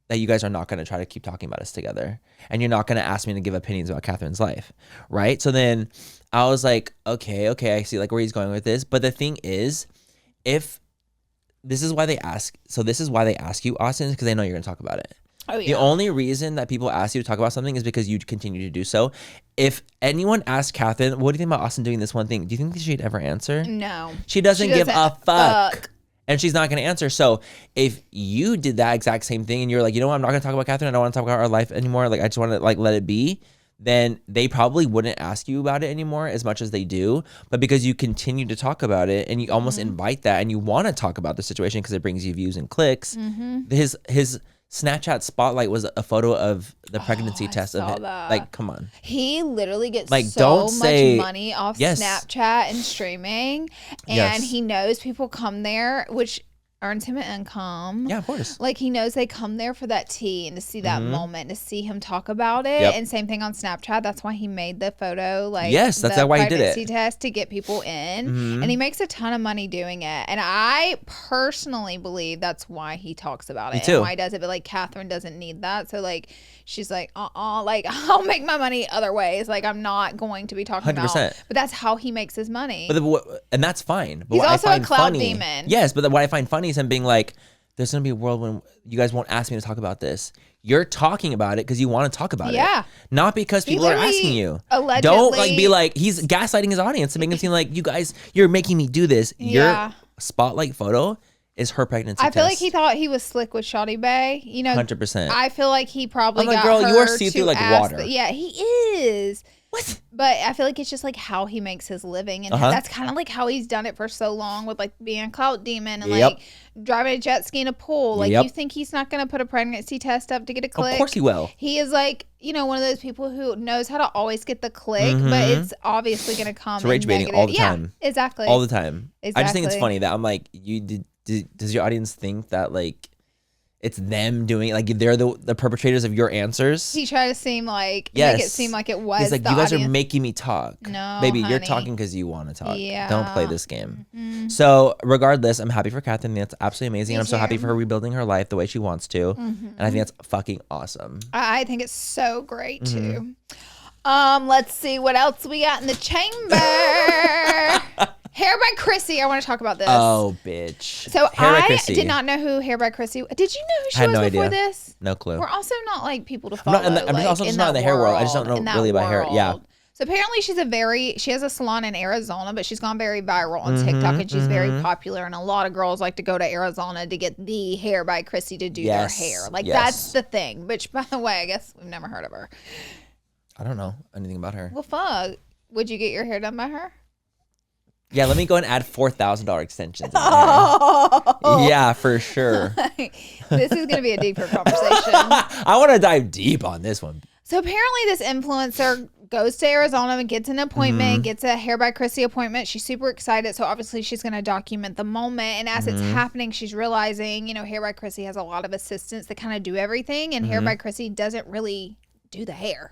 A: that you guys are not going to try to keep talking about us together. And you're not going to ask me to give opinions about Cathrine's life. Right. So then I was like, okay, I see like where he's going with this. But the thing is, this is why they ask you, Austin, because they know you're going to talk about it.
B: Oh, yeah.
A: The only reason that people ask you to talk about something is because you continue to do so. If anyone asked Cathrine, what do you think about Austin doing this one thing? Do you think she'd ever answer?
B: No.
A: She doesn't give a fuck. And she's not going to answer. So if you did that exact same thing and you're like, you know what, I'm not going to talk about Cathrine. I don't want to talk about our life anymore. Like, I just want to like let it be. Then they probably wouldn't ask you about it anymore as much as they do. But because you continue to talk about it and you almost invite that and you want to talk about the situation because it brings you views and clicks, his Snapchat spotlight was a photo of the pregnancy test of it. Like, come on.
B: He literally gets
A: like,
B: so much money off
A: yes.
B: Snapchat and streaming. And he knows people come there, which earns him an income.
A: Yeah, of course.
B: Like he knows they come there for that tea and to see that moment, to see him talk about it. And same thing on Snapchat. That's why he made the photo. Like
A: yes, that's why he did it.
B: Pregnancy test to get people in, and he makes a ton of money doing it. And I personally believe that's why he talks about it.
A: Me too.
B: And why he does it. But like Cathrine doesn't need that. So like she's like, like I'll make my money other ways. Like I'm not going to be talking
A: 100%.
B: about. But that's how he makes his money.
A: But and that's fine. But
B: he's
A: what
B: also
A: I find
B: a cloud
A: funny,
B: demon.
A: Yes, but what I find funny is him being like, there's going to be a world when you guys won't ask me to talk about this. You're talking about it because you want to talk about it.
B: Yeah.
A: Not because people are asking you.
B: Allegedly,
A: don't like be like, he's gaslighting his audience to make him seem like, you guys, you're making me do this.
B: Yeah.
A: Your spotlight photo is her pregnancy
B: I
A: test.
B: feel like he thought he was slick with Shawty Bay. You know,
A: 100%.
B: I feel like he probably
A: I'm like,
B: got
A: girl,
B: her
A: you are see-through
B: to
A: like
B: ask
A: water.
B: yeah, he is.
A: What?
B: But I feel like it's just like how he makes his living. And that's kind of like how he's done it for so long with like being a clout demon and like driving a jet ski in a pool. Like you think he's not going to put a pregnancy test up to get a click?
A: Of course he will.
B: He is like, you know, one of those people who knows how to always get the click, but it's obviously going to come
A: It's rage baiting
B: negative.
A: all the time.
B: Yeah, exactly.
A: All the time.
B: Exactly.
A: I just think it's funny that I'm like, does your audience think that like it's them doing it? Like they're the perpetrators of your answers?
B: He tried to seem like make it seem like it was.
A: He's like,
B: the
A: you guys
B: audience.
A: are making me talk.
B: No,
A: baby, you're
B: honey.
A: talking because you want to talk.
B: Yeah.
A: Don't play this game. So regardless, I'm happy for Cathrine. That's absolutely amazing.
B: Me
A: I'm so happy
B: too.
A: for her rebuilding her life the way she wants to, and I think that's fucking awesome.
B: I think it's so great too. Let's see what else we got in the chamber. Hair by Chrissy. I want to talk about this.
A: Oh, bitch.
B: So
A: Hair by
B: I
A: Chrissy.
B: did not know who Hair by Chrissy. Did you know who she
A: had
B: was
A: no
B: before
A: idea.
B: this?
A: No clue.
B: We're also not like people to
A: I'm
B: follow.
A: not, I'm also just not in the hair world. I just don't know really about hair. Yeah.
B: So apparently she has a salon in Arizona, but she's gone very viral on TikTok and she's very popular. And a lot of girls like to go to Arizona to get the Hair by Chrissy to do their hair. Like that's the thing. Which, by the way, I guess we've never heard of her.
A: I don't know anything about her.
B: Well, fuck. Would you get your hair done by her?
A: Yeah, let me go and add $4,000 extensions. In my hair. Yeah, for sure.
B: This is going to be a deeper conversation.
A: I want to dive deep on this one.
B: So apparently this influencer goes to Arizona and gets an appointment, gets a Hair by Chrissy appointment. She's super excited. So obviously she's going to document the moment. And as it's happening, she's realizing, Hair by Chrissy has a lot of assistants that kind of do everything. And Hair by Chrissy doesn't really do the hair.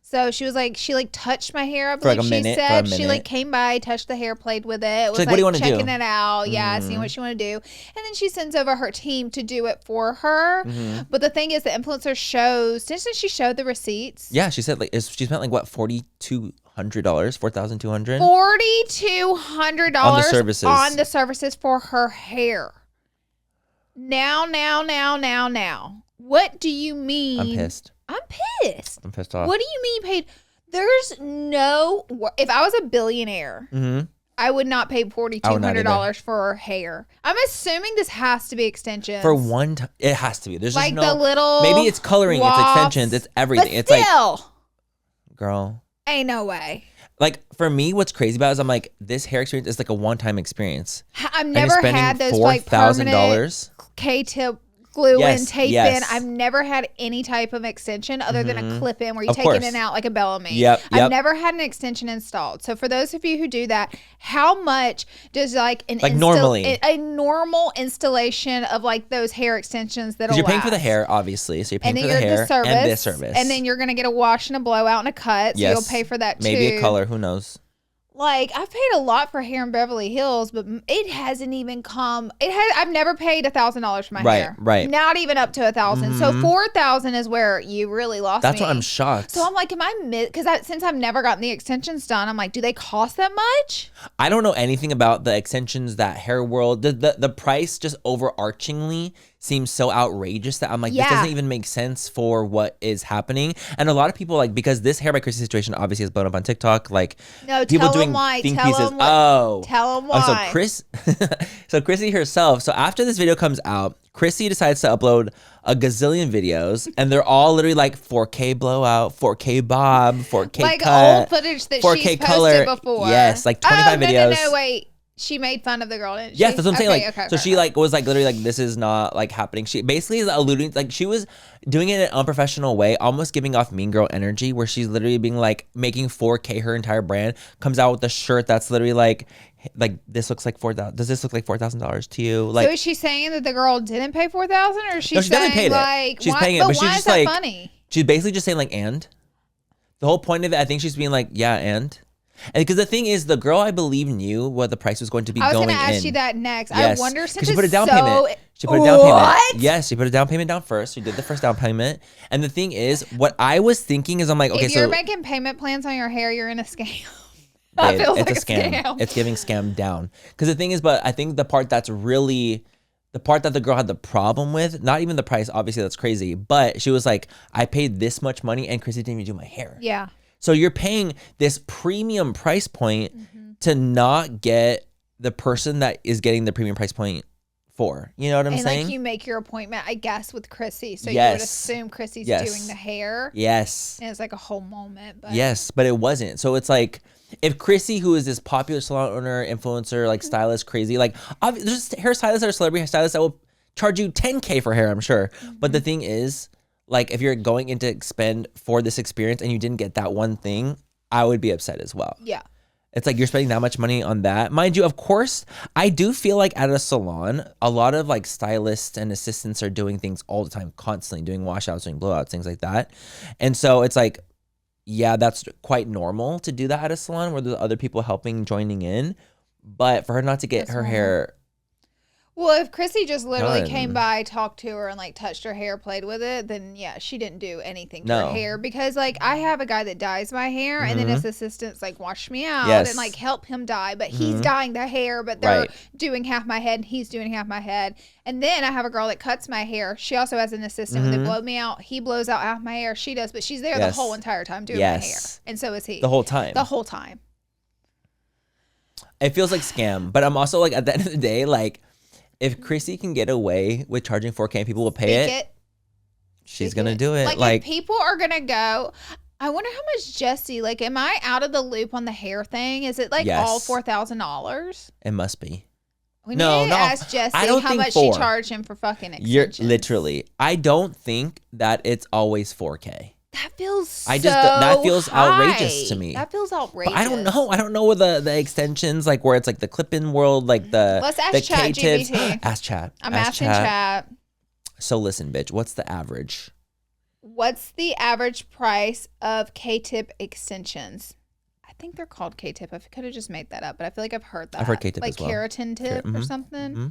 B: So she was like, she like touched my hair. I believe she said she like came by, touched the hair, played with it. Was
A: like, what do you want to do?
B: Checking it out. Yeah, seeing what she want to do. And then she sends over her team to do it for her. But the thing is, the influencer shows, didn't she show the receipts?
A: Yeah, she said like she spent like what, $4,200, $4,200?
B: $4,200
A: on the
B: services for her hair. Now. What do you mean?
A: I'm pissed.
B: I'm pissed.
A: I'm pissed off.
B: What do you mean paid? There's no. If I was a billionaire, I would not pay $4,200 for hair. I'm assuming this has to be extensions.
A: For one time, it has to be. There's
B: like
A: just no,
B: the little.
A: Maybe it's coloring,
B: wafts,
A: it's extensions, it's everything.
B: But
A: it's
B: still,
A: like, girl,
B: ain't no way.
A: Like for me, what's crazy about it is I'm like, this hair experience is like a one-time experience.
B: I've never had those like permanent K-tip glue in, tape in. I've never had any type of extension other than a clip in where you take it in and out like a Bellamy. I've never had an extension installed. So for those of you who do that, how much does like
A: normally
B: a normal installation of like those hair extensions that'll
A: you're paying for the hair, obviously. So you're paying for the hair and this service.
B: And then you're going to get a wash and a blowout and a cut. So you'll pay for that too.
A: Maybe a color, who knows?
B: Like, I've paid a lot for hair in Beverly Hills, but it hasn't even come. I've never paid $1,000 for my hair.
A: Right.
B: Not even up to $1,000. So $4,000 is where you really lost me.
A: That's why I'm shocked.
B: So I'm like, because since I've never gotten the extensions done, I'm like, do they cost that much?
A: I don't know anything about the extensions, that hair world. The price just overarchingly seems so outrageous that I'm like, this doesn't even make sense for what is happening. And a lot of people, like, because this Hair by Chrissy situation obviously has blown up on TikTok, like,
B: no,
A: people doing
B: why.
A: think
B: tell
A: pieces.
B: Them why. Tell them why.
A: So Chrissy herself. So after this video comes out, Chrissy decides to upload a gazillion videos, and they're all literally like 4K blowout, 4K bob, 4K
B: like
A: cut,
B: old footage that
A: 4K
B: she's
A: color.
B: posted before.
A: Yes, like 25 videos.
B: No, wait. She made fun of the girl, didn't she?
A: Yes, that's what I'm saying. Like,
B: okay,
A: she like was like literally like, this is not like happening. She basically is alluding, like she was doing it in an unprofessional way, almost giving off mean girl energy, where she's literally being like making 4K her entire brand, comes out with a shirt that's literally like this looks like $4,000. Does this look like $4,000 to you? Like,
B: so is she saying that the girl didn't pay $4,000, or is she saying
A: definitely paid
B: like
A: it. She's paying it,
B: but
A: but
B: why
A: she's
B: is
A: just
B: that
A: like
B: funny?
A: She's basically just saying like, and the whole point of it, I think she's being like, yeah, and because the thing is, the girl I believe knew what the price was going to be going in.
B: I was going to ask you that next.
A: Yes.
B: I wonder since
A: she put a down
B: payment.
A: She put a down payment.
B: What?
A: Yes, she put a down payment down first. She did the first down payment. And the thing is, what I was thinking is, I'm like, okay,
B: if
A: so
B: you're making payment plans on your hair, you're in a scam.
A: Babe,
B: feels
A: it's
B: like
A: a scam. It's giving scam down. Because the thing is, but I think the part that's really the part that the girl had the problem with, not even the price, obviously that's crazy, but she was like, I paid this much money and Chrissy didn't even do my hair.
B: Yeah.
A: So you're paying this premium price point to not get the person that is getting the premium price point for. You know what I'm saying?
B: And like you make your appointment, I guess, with Chrissy. So
A: Yes.
B: you would assume Chrissy's doing the hair.
A: Yes.
B: And it's like a whole moment. But
A: Yes, but it wasn't. So it's like, if Chrissy, who is this popular salon owner, influencer, like stylist, crazy, like there's hairstylists that are celebrity hairstylists that will charge you $10K for hair, I'm sure. But the thing is, like, if you're going into expend for this experience and you didn't get that one thing, I would be upset as well.
B: Yeah.
A: It's like you're spending that much money on that. Mind you, of course, I do feel like at a salon, a lot of like stylists and assistants are doing things all the time, constantly doing washouts, doing blowouts, things like that. And so it's like, yeah, that's quite normal to do that at a salon where there's other people helping, joining in. But for her not to get her hair...
B: Well, if Chrissy just literally came by, talked to her, and like touched her hair, played with it, then yeah, she didn't do anything to her hair. Because like I have a guy that dyes my hair, and then his assistants like wash me out and like help him dye, but he's dyeing the hair, but they're doing half my head, and he's doing half my head. And then I have a girl that cuts my hair. She also has an assistant. When they blow me out, he blows out half my hair. She does, but she's there the whole entire time doing my hair, and so is he.
A: The whole time.
B: The whole time.
A: It feels like scam, but I'm also like, at the end of the day, like, if Chrissy can get away with charging $4K and people will pay it, she's going to do it.
B: Like, if people are going to go, I wonder how much Jesse, like, am I out of the loop on the hair thing? Is it like all $4,000?
A: It must be.
B: We need to ask Jesse how much she charged him for fucking extensions.
A: Literally. I don't think that it's always 4K.
B: That feels so
A: that feels
B: high.
A: outrageous to me.
B: That feels outrageous.
A: But I don't know. I don't know where the extensions, like where it's like the clip-in world, like the
B: Let's ask
A: the
B: Chat
A: K-tips.
B: GPT.
A: Ask Chat.
B: I'm
A: Ask
B: asking Chat.
A: So listen, bitch. What's the average?
B: What's the average price of K-tip extensions? I think they're called K-tip. I could have just made that up, but I feel like I've heard that.
A: I've heard K-tip
B: like
A: as well.
B: keratin tip or something.
A: Mm-hmm.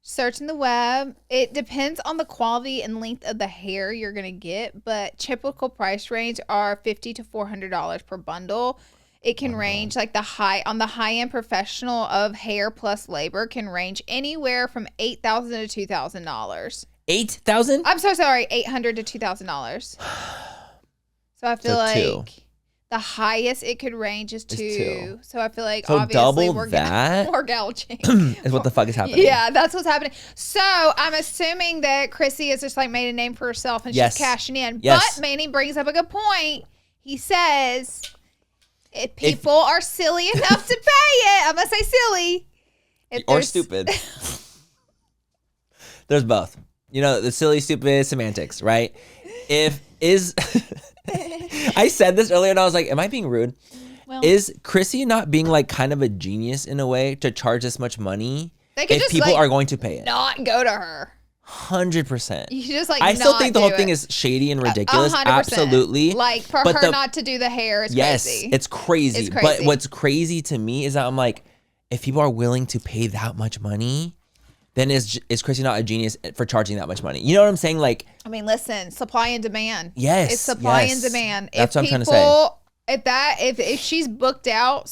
B: Searching the web. It depends on the quality and length of the hair you're gonna get, but typical price range are $50 to $400 per bundle. It can range like the high end professional of hair plus labor can range anywhere from $8,000 to $2,000.
A: 8,000?
B: I'm so sorry, $800 to $2,000. So I feel like
A: two.
B: the highest it could range is two. So I feel like
A: So
B: obviously
A: double
B: we're
A: that
B: more gouging.
A: is what the fuck is happening.
B: Yeah, that's what's happening. So I'm assuming that Chrissy has just like made a name for herself and
A: Yes.
B: she's cashing in.
A: Yes.
B: But Manny brings up a good point. He says if people are silly enough to pay it, I'm gonna say silly.
A: Or stupid. There's both. You know, the silly, stupid semantics, right? I said this earlier and I was like, am I being rude?
B: Well,
A: Is Chrissy not being like kind of a genius in a way to charge this much money
B: they could
A: if
B: just
A: people
B: like
A: are going to pay it?
B: not go to her.
A: 100%.
B: You just like
A: I still
B: not
A: think the whole
B: do
A: thing
B: it.
A: is shady and ridiculous.
B: 100%.
A: Absolutely.
B: Like for
A: But
B: her not to do the hair is
A: yes,
B: crazy.
A: it's crazy.
B: It's crazy.
A: But what's crazy to me is that I'm like, if people are willing to pay that much money, then is Chrissy not a genius for charging that much money? You know what I'm saying? Like,
B: I mean, listen, supply and demand.
A: yes,
B: It's supply and
A: yes.
B: demand.
A: That's
B: if
A: what I'm trying to say.
B: If she's booked out,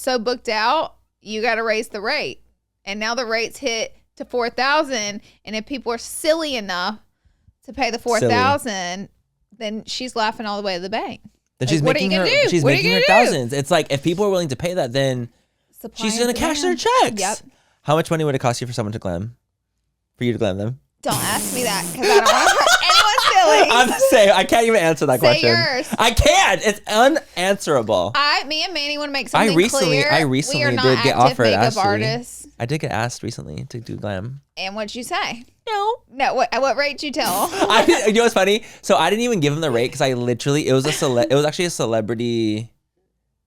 B: you got to raise the rate. And now the rate's hit to 4,000. And if people are silly enough to pay the 4,000, then she's laughing all the way to the bank.
A: Then
B: Like,
A: she's
B: what are you
A: making her
B: gonna do?
A: she's
B: What are you
A: making her
B: gonna do?
A: thousands. It's like if people are willing to pay that, then
B: Supply
A: she's
B: and
A: gonna cash their
B: demand.
A: checks.
B: Yep.
A: How much money would it cost you for someone to glam? For you to glam them?
B: Don't ask me that because I don't want to hurt anyone's feelings.
A: I'm the same. I can't even answer that
B: Say
A: question.
B: yours.
A: I can't. It's unanswerable.
B: Me and Manny want to make something
A: I recently
B: we are not
A: did get
B: active
A: offered,
B: makeup
A: actually.
B: artists.
A: I did get asked recently to do glam.
B: And what'd you say? No. What rate did you tell?
A: You know what's funny? So I didn't even give him the rate because I literally it was actually a celebrity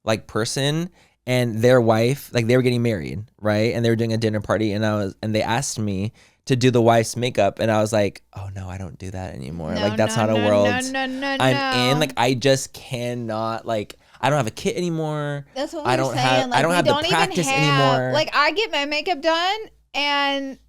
A: like person and their wife, like they were getting married, right? And they were doing a dinner party and they asked me to do the wife's makeup and I was like, oh no, I don't do that anymore. Like that's not a world I'm in. Like I just cannot like I don't have a kit anymore.
B: That's what we were saying. Like,
A: I don't have the practice anymore.
B: Like I get my makeup done and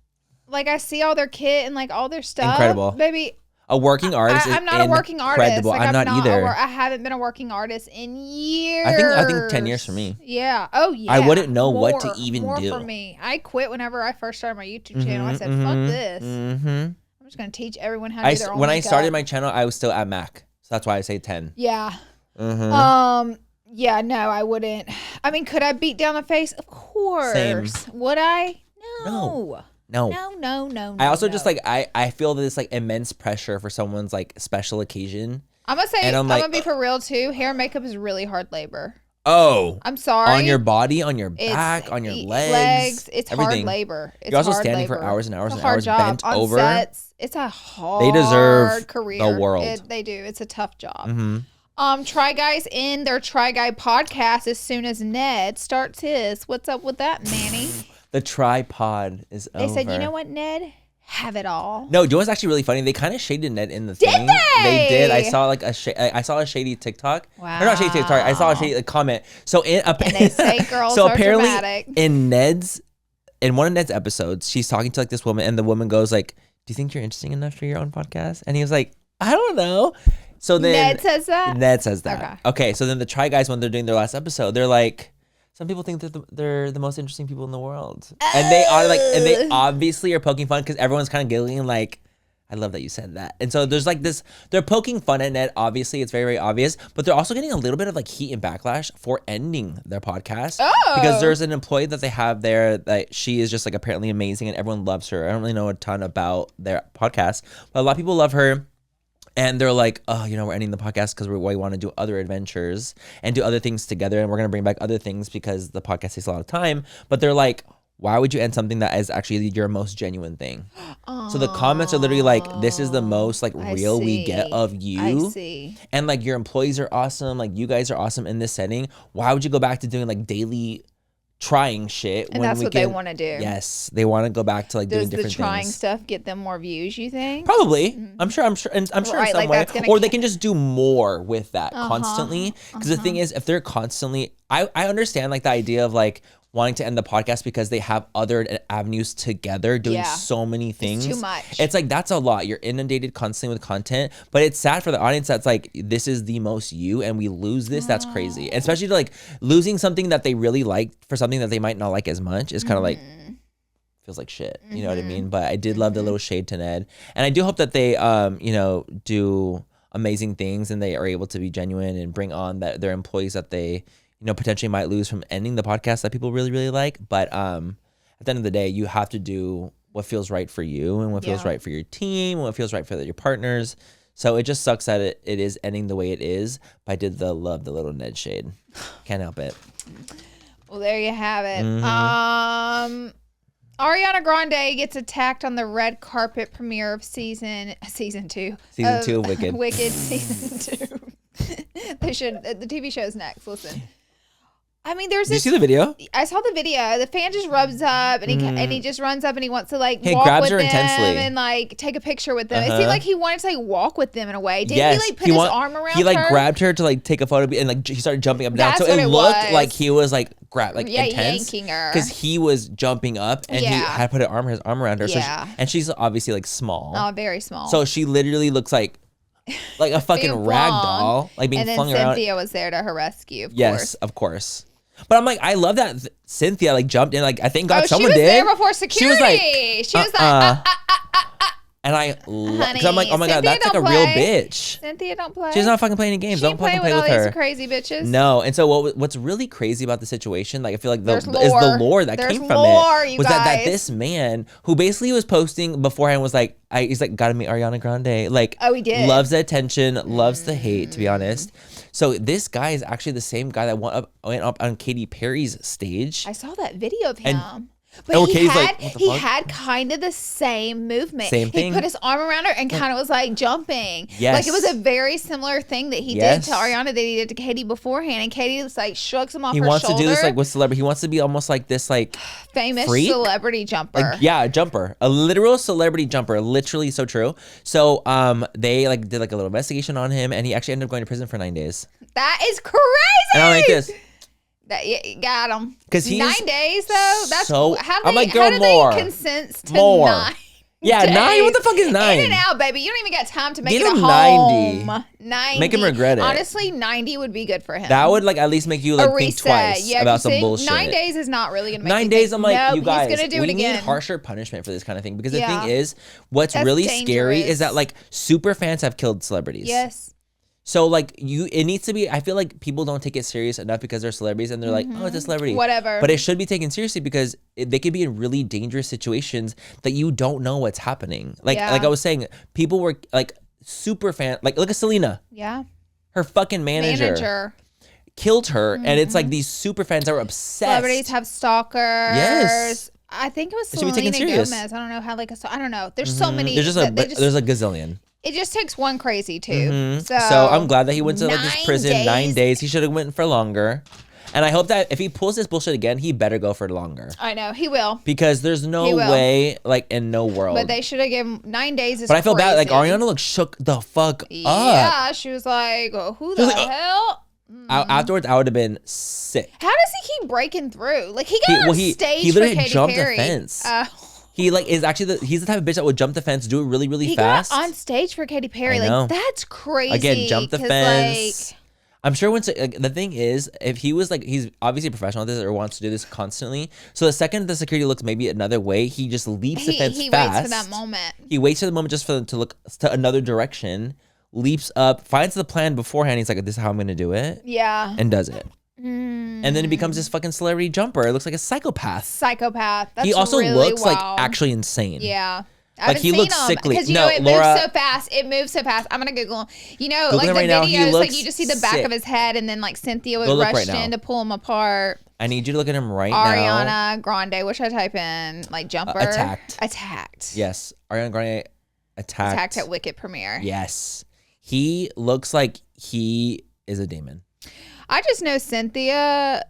B: like I see all their kit and like all their stuff.
A: Incredible.
B: Baby,
A: A working artist.
B: I'm not a working artist. Like,
A: I'm not either.
B: I haven't been a working artist in years.
A: I think 10 years for me.
B: Yeah. Oh yeah.
A: I wouldn't know what to even
B: more
A: do.
B: For me, I quit whenever I first started my YouTube channel. I said, "Fuck this. I'm just gonna teach everyone how to do their own
A: When
B: makeup."
A: I started my channel, I was still at Mac, so that's why I say 10.
B: Yeah. Yeah. No, I wouldn't. I mean, could I beat down the face? Of course.
A: Same.
B: Would I?
A: No.
B: No.
A: I also just like I feel this like immense pressure for someone's like special occasion.
B: I'm gonna say
A: And
B: I'm
A: like,
B: gonna be for real too. Hair and makeup is really hard labor.
A: Oh.
B: I'm sorry.
A: On your body, on your back, on your legs.
B: It's
A: everything.
B: hard labor. It's
A: You're also
B: hard
A: standing
B: labor.
A: for hours and hours
B: it's
A: and hours
B: job.
A: bent
B: on
A: over.
B: Sets, it's a hard
A: They deserve
B: career.
A: the world.
B: They do. It's a tough job. Try Guys in their Try Guy podcast as soon as Ned starts his. What's up with that, Manny?
A: The tripod is over.
B: They said, you know what, Ned? Have it all.
A: No, you know what's actually really funny? They kind of shaded Ned in the thing.
B: They
A: did. I saw like I saw a shady TikTok.
B: Wow.
A: Or not shady TikTok. I saw a shady comment. So
B: And they say girls
A: so
B: are
A: apparently
B: dramatic.
A: in one of Ned's episodes, she's talking to like this woman, and the woman goes like, "Do you think you're interesting enough for your own podcast?" And he was like, "I don't know." So then
B: Ned says that?
A: Ned says that. Okay. So then the Try Guys, when they're doing their last episode, they're like, some people think that they're the most interesting people in the world, and they are like, and they obviously are poking fun because everyone's kind of giggling like, I love that you said that. And so there's like this, they're poking fun at Ned. Obviously, it's very, very obvious, but they're also getting a little bit of like heat and backlash for ending their podcast. Because there's an employee that they have there that she is just like apparently amazing and everyone loves her. I don't really know a ton about their podcast, but a lot of people love her. And they're like, oh, you know, we're ending the podcast because we want to do other adventures and do other things together. And we're going to bring back other things because the podcast takes a lot of time. But they're like, why would you end something that is actually your most genuine thing? So the comments are literally like, this is the most like real we get of you.
B: I see.
A: And like your employees are awesome. Like you guys are awesome in this setting. Why would you go back to doing like daily trying shit?
B: And that's what they want to do.
A: Yes. They want to go back to like doing different things.
B: Does the trying stuff get them more views, you think?
A: Probably. I'm sure in some
B: like
A: way.
B: that's
A: Or they can just do more with that constantly. Because the thing is, if they're constantly, I understand like the idea of like wanting to end the podcast because they have other avenues together doing so many things.
B: It's too much.
A: It's like, that's a lot. You're inundated constantly with content, but it's sad for the audience that's like, this is the most you and we lose this. That's crazy. And especially like losing something that they really like for something that they might not like as much is kind of like, feels like shit. You know what I mean? But I did love the little shade to Ned. And I do hope that they, you know, do amazing things and they are able to be genuine and bring on their employees that they, you know, potentially might lose from ending the podcast that people really, really like. But at the end of the day, you have to do what feels right for you and what feels right for your team and what feels right for your partners. So it just sucks that it is ending the way it is. But I did love the little Ned shade. Can't help it.
B: Well, there you have it. Ariana Grande gets attacked on the red carpet premiere of season 2.
A: Season 2 of Wicked.
B: Wicked season 2. The TV show's next. Listen. I mean, there's this.
A: Did you see the video?
B: I saw the video. The fan just rubs up and he just runs up and he wants to like walk
A: grabs
B: with
A: her
B: them
A: intensely
B: and like take a picture with them. It seemed like he wanted to like walk with them in a way. Didn't he like put his arm around her?
A: He like grabbed her to like take a photo and like he started jumping up and down.
B: That's
A: so
B: what
A: it looked like he was like intense,
B: yanking her
A: because he was jumping up and he had put his arm around her. So and she's obviously like small.
B: Oh, very small.
A: So she literally looks like a fucking rag doll, like being flung around.
B: And then Cynthia was there to her rescue.
A: Yes, of course. But I'm like, I love that Cynthia like jumped in. Like, I thank God someone did.
B: She was there before security. She was like,
A: and I love, because I'm like, oh my God, that's like a real bitch.
B: Cynthia don't play.
A: She's not fucking playing any games. Don't fucking play with her.
B: These crazy bitches.
A: No. And so what's really crazy about the situation, like I feel like is the lore that came from it, was that this man who basically was posting beforehand was like, he's like, gotta meet Ariana Grande. Like,
B: he did.
A: Loves the attention, loves the hate, to be honest. So this guy is actually the same guy that went up on Katy Perry's stage.
B: I saw that video of him. But he had kind of the same movement.
A: Same thing.
B: He put his arm around her and kind of was like jumping.
A: Yes.
B: Like it was a very similar thing that he did to Ariana that he did to Katy beforehand. And Katy was like shrugs him off her shoulder.
A: He wants to do this like with celebrity. He wants to be almost like this like
B: famous
A: freak?
B: Celebrity jumper.
A: Like, a jumper. A literal celebrity jumper. Literally so true. So they like did like a little investigation on him and he actually ended up going to prison for 9 days.
B: That is crazy.
A: And I'm like this.
B: Got him.
A: Because 9
B: days though. That's
A: so.
B: How do
A: I'm like,
B: girl,
A: girl, more.
B: They consent to
A: more.
B: 9?
A: Yeah,
B: days.
A: 9. What the fuck is 9?
B: In and out, baby. You don't even got time to make
A: Get
B: it a
A: him
B: home.
A: 90.
B: 90.
A: Make him regret it.
B: Honestly, 90 would be good for him.
A: That would like at least make you like think twice about some bullshit.
B: 9 days is not really gonna make
A: 9
B: you
A: days.
B: think,
A: I'm like,
B: nope,
A: you guys,
B: he's gonna do
A: we
B: it again.
A: need harsher punishment for this kind of thing because the
B: Yeah.
A: thing is, what's
B: That's
A: really scary
B: dangerous.
A: is that like super fans have killed celebrities.
B: Yes.
A: So like it needs to be. I feel like people don't take it serious enough because they're celebrities and they're like, oh, it's a celebrity,
B: whatever.
A: But it should be taken seriously because they could be in really dangerous situations that you don't know what's happening. Like I was saying, people were like super fan. Like look at Selena.
B: Yeah.
A: Her fucking manager killed her, and it's like these super fans that were obsessed.
B: Celebrities have stalkers.
A: Yes.
B: I think it was
A: It should be taken
B: Selena
A: serious.
B: Gomez. I don't know how I don't know. There's so many.
A: There's a gazillion.
B: It just takes one crazy too.
A: So I'm glad that he went to like this prison 9 days. He should have went for longer. And I hope that if he pulls this bullshit again, he better go for longer.
B: I know he will.
A: Because there's no way, like in no world.
B: But they should have given him 9 days.
A: But I feel bad. Like Ariana looked shook the fuck up.
B: Yeah, she was like, oh, "Who the hell?"
A: Afterwards, I would have been sick.
B: How does he keep breaking through? Like he got on stage
A: he literally
B: for Katy
A: jumped
B: Perry.
A: the fence. He like is actually he's the type of bitch that would jump the fence, do it really, really fast.
B: He got on stage for Katy Perry.
A: I know.
B: Like that's crazy.
A: Again, jump the fence. Like, I'm sure once the thing is, if he was like, he's obviously a professional at this or wants to do this constantly. So the second the security looks maybe another way, he just leaps the fence
B: he
A: fast.
B: Waits for that moment.
A: He waits for the moment just for them to look to another direction, leaps up, finds the plan beforehand. He's like, this is how I'm going to do it.
B: Yeah.
A: And does it. And then he becomes this fucking celebrity jumper. It looks like a psychopath.
B: That's
A: he also
B: really
A: looks
B: wild.
A: like actually insane.
B: Yeah.
A: Like he looks sickly.
B: Because you know it moves so fast. It moves so fast. I'm gonna Google him. You know,
A: Google
B: like the
A: right now,
B: videos, like you just see the back of his head, and then like Cynthia would rush in to pull him apart.
A: I need you to look at him right now.
B: Ariana Grande. What should I type in? Like jumper? Attacked.
A: Yes. Ariana Grande attacked
B: at Wicked premiere.
A: Yes. He looks like he is a demon.
B: I just know Cynthia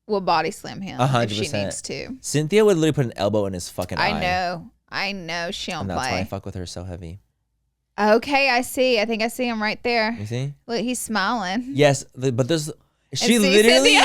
B: will body slam him
A: 100%.
B: if she needs to.
A: Cynthia would literally put an elbow in his fucking eye.
B: I know she don't
A: and that's
B: play.
A: why I fuck with her so heavy.
B: Okay, I see. I think I see him right there.
A: You see?
B: Look, he's smiling.
A: Yes, but there's... She literally...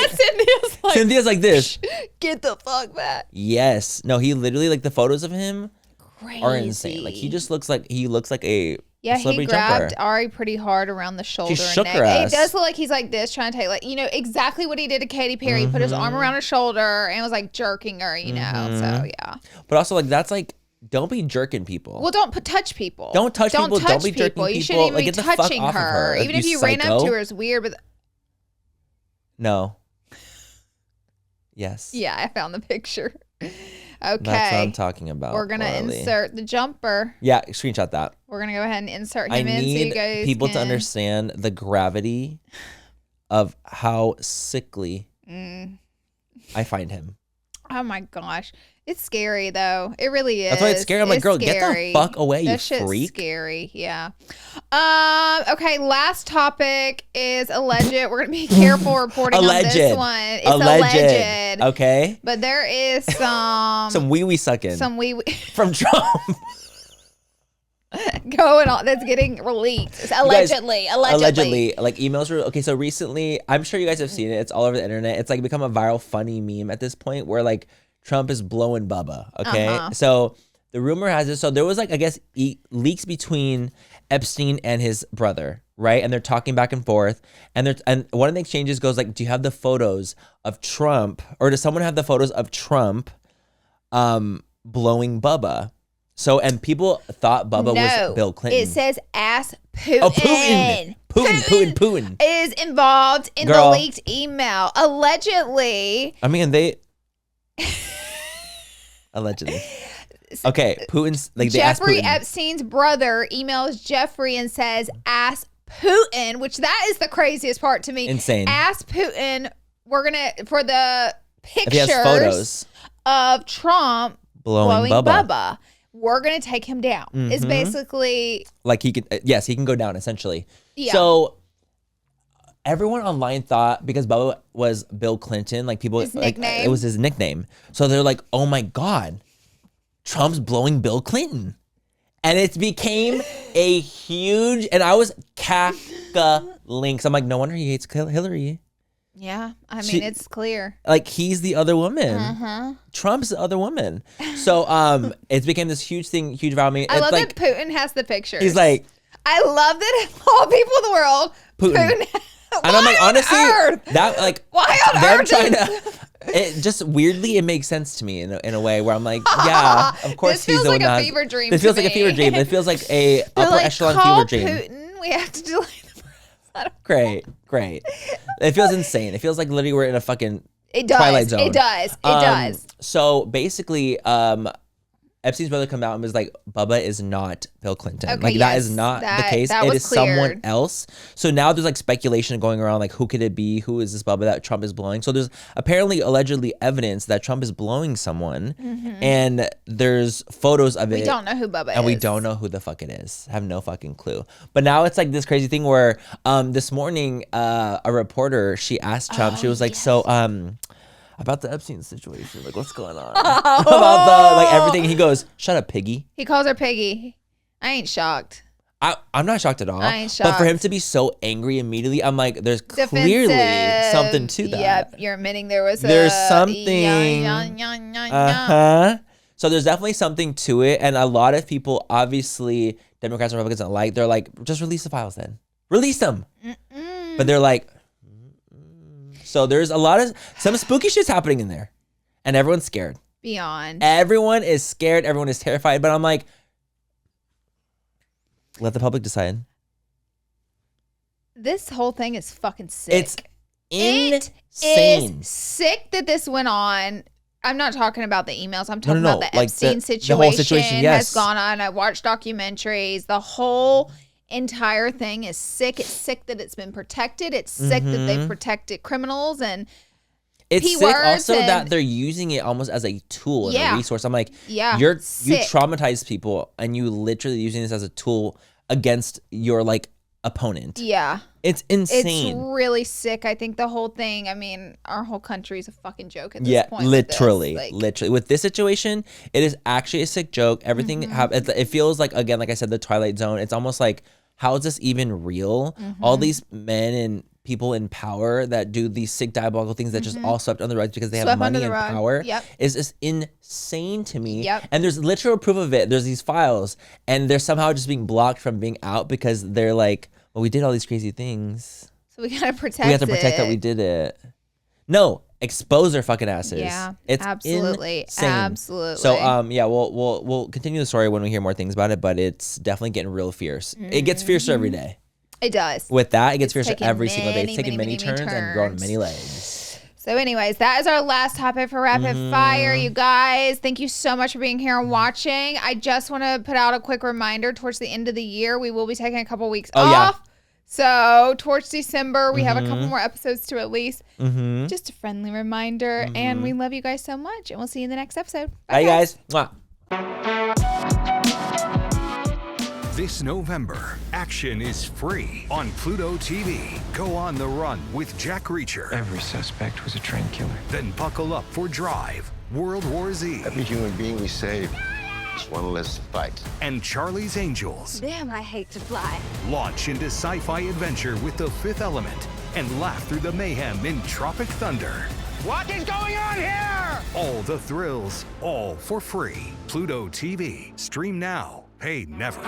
A: Cynthia's like this.
B: Get the fuck back.
A: Yes. No, he literally, like, the photos of him
B: Crazy.
A: are insane. Like, he just looks like... He looks like a
B: he grabbed
A: jumper.
B: Ari pretty hard around the shoulder
A: She
B: and
A: shook
B: neck.
A: her ass.
B: It does look like he's like this, trying to take, like, you know, exactly what he did to Katy Perry. He put his arm around her shoulder and was, like, jerking her, you know? So, yeah.
A: But also, like, that's, like... Don't be jerking people.
B: Well, don't touch people.
A: Don't touch people. Don't be jerking people.
B: You shouldn't even be
A: get the fuck
B: touching
A: off of her.
B: Even if you ran up to her, it's weird. But
A: no. Yes.
B: Yeah, I found the picture. Okay.
A: That's what I'm talking about.
B: We're going to insert the jumper.
A: Yeah, screenshot that.
B: We're going to go ahead and insert him
A: I
B: in so you
A: need
B: guys
A: people to understand the gravity of how sickly I find him.
B: Oh my gosh. It's scary though. It really is.
A: That's why it's scary. I'm like, girl, get the fuck away, you
B: shit's
A: freak.
B: Scary. Yeah. Okay. Last topic is alleged. We're gonna be careful reporting on this one. It's alleged.
A: Okay.
B: But there is some
A: wee sucking.
B: Some wee
A: from Trump.
B: Going on that's getting released. It's allegedly.
A: Like emails were okay. So recently, I'm sure you guys have seen it. It's all over the internet. It's like become a viral funny meme at this point where like Trump is blowing Bubba. Okay. So the rumor has it. So there was like, I guess, leaks between Epstein and his brother, right? And they're talking back and forth. And one of the exchanges goes like, do you have the photos of Trump, or does someone have the photos of Trump blowing Bubba? So, and people thought Bubba was Bill Clinton.
B: It says ass Putin. Oh,
A: Putin
B: is involved in the leaked email. Allegedly.
A: I mean, allegedly. Okay, Putin's like
B: Jeffrey Epstein's brother emails Jeffrey and says, ask Putin, which that is the craziest part to me.
A: Insane.
B: Ask Putin, we're going to, for the pictures
A: if he has photos
B: of Trump blowing Bubba. We're going to take him down. It's basically...
A: Like he could... Yes, he can go down, essentially.
B: Yeah.
A: So, everyone online thought, because Bubba was Bill Clinton, like people...
B: His nickname.
A: It was his nickname. So they're like, oh my God, Trump's blowing Bill Clinton. And it became a huge... And I was cackling. So I'm like, no wonder he hates Hillary.
B: Yeah, I mean, it's clear.
A: Like, he's the other woman. Trump's the other woman. So, it's became this huge thing, huge viral meme.
B: I love
A: like,
B: that Putin has the pictures.
A: He's like...
B: I love that of all people in the world, Putin
A: and I'm like, honestly, that, like...
B: Why on
A: them
B: earth?
A: Trying to... It just weirdly, it makes sense to me in a way where I'm like, yeah, of course he's the one.
B: This feels like a fever dream.
A: This feels like a fever dream. It feels like a upper echelon fever dream.
B: Putin, we have to delay the press.
A: Great. It feels insane. It feels like literally we're in a fucking Twilight Zone.
B: It does.
A: So basically, Epstein's brother come out and was like, Bubba is not Bill Clinton.
B: Okay,
A: like that is not the case. It is someone else. So now there's like speculation going around, like who could it be? Who is this Bubba that Trump is blowing? So there's apparently allegedly evidence that Trump is blowing someone, and there's photos of it.
B: We don't know who Bubba is.
A: And we don't know who the fuck it is. I have no fucking clue. But now it's like this crazy thing where this morning a reporter, she asked Trump, she was like, so about the Epstein situation, like what's going on? About the like everything. He goes, shut up, piggy.
B: He calls her piggy. I ain't shocked.
A: I'm not shocked at all.
B: I ain't shocked.
A: But for him to be so angry immediately, I'm like, there's clearly something to that.
B: Yep, you're admitting there's
A: something. So there's definitely something to it, and a lot of people, obviously, Democrats and Republicans don't like. They're like, just release the files then. Release them. But they're like. So there's a lot of some spooky shit's happening in there, and everyone's scared.
B: Beyond.
A: Everyone is scared. Everyone is terrified. But I'm like, let the public decide.
B: This whole thing is fucking sick.
A: It's insane.
B: It is sick that this went on. I'm not talking about the emails. I'm talking about the Epstein situation.
A: The whole situation, yes.
B: Has gone on. I watched documentaries. The whole entire thing is sick. It's sick that it's been protected. It's sick that they've protected criminals, and
A: It's
B: P
A: sick
B: words
A: also
B: and-
A: that they're using it almost as a tool and a resource. I'm like, you
B: sick.
A: traumatize people and you literally using this as a tool against your like opponent.
B: Yeah.
A: It's insane.
B: It's really sick. I think the whole thing, I mean, our whole country is a fucking joke at this point.
A: Literally.
B: With this.
A: Literally. With this situation, it is actually a sick joke. Everything it feels like, again, like I said, the Twilight Zone. It's almost like, how is this even real? All these men and people in power that do these sick diabolical things that just all swept under the rug because they have money and power is just insane to me. And there's literal proof of it. There's these files and they're somehow just being blocked from being out because they're like, well, we did all these crazy things.
B: So we gotta protect
A: We have to protect that we did it. No, expose their fucking asses.
B: Yeah,
A: it's
B: absolutely.
A: insane.
B: Absolutely.
A: So yeah, we'll continue the story when we hear more things about it, but it's definitely getting real fierce. It gets fiercer every day.
B: It does.
A: With that, it gets fiercer
B: taking
A: every single day. It's
B: many,
A: taking many,
B: many
A: turns and growing many legs.
B: So anyways, that is our last topic for Rapid Fire, you guys. Thank you so much for being here and watching. I just want to put out a quick reminder towards the end of the year, we will be taking a couple weeks off. So towards December, we have a couple more episodes to release. Just a friendly reminder. And we love you guys so much. And we'll see you in the next episode.
A: Bye guys. Mwah.
C: This November, action is free on Pluto TV. Go on the run with Jack Reacher.
D: Every suspect was a train killer.
C: Then buckle up for Drive, World War Z,
E: Every human being we save is one less to fight.
C: and Charlie's Angels.
F: Damn, I hate to fly.
C: Launch into sci-fi adventure with The Fifth Element and laugh through the mayhem in Tropic Thunder.
G: What is going on here?
C: All the thrills, all for free. Pluto TV. Stream now. Pay never.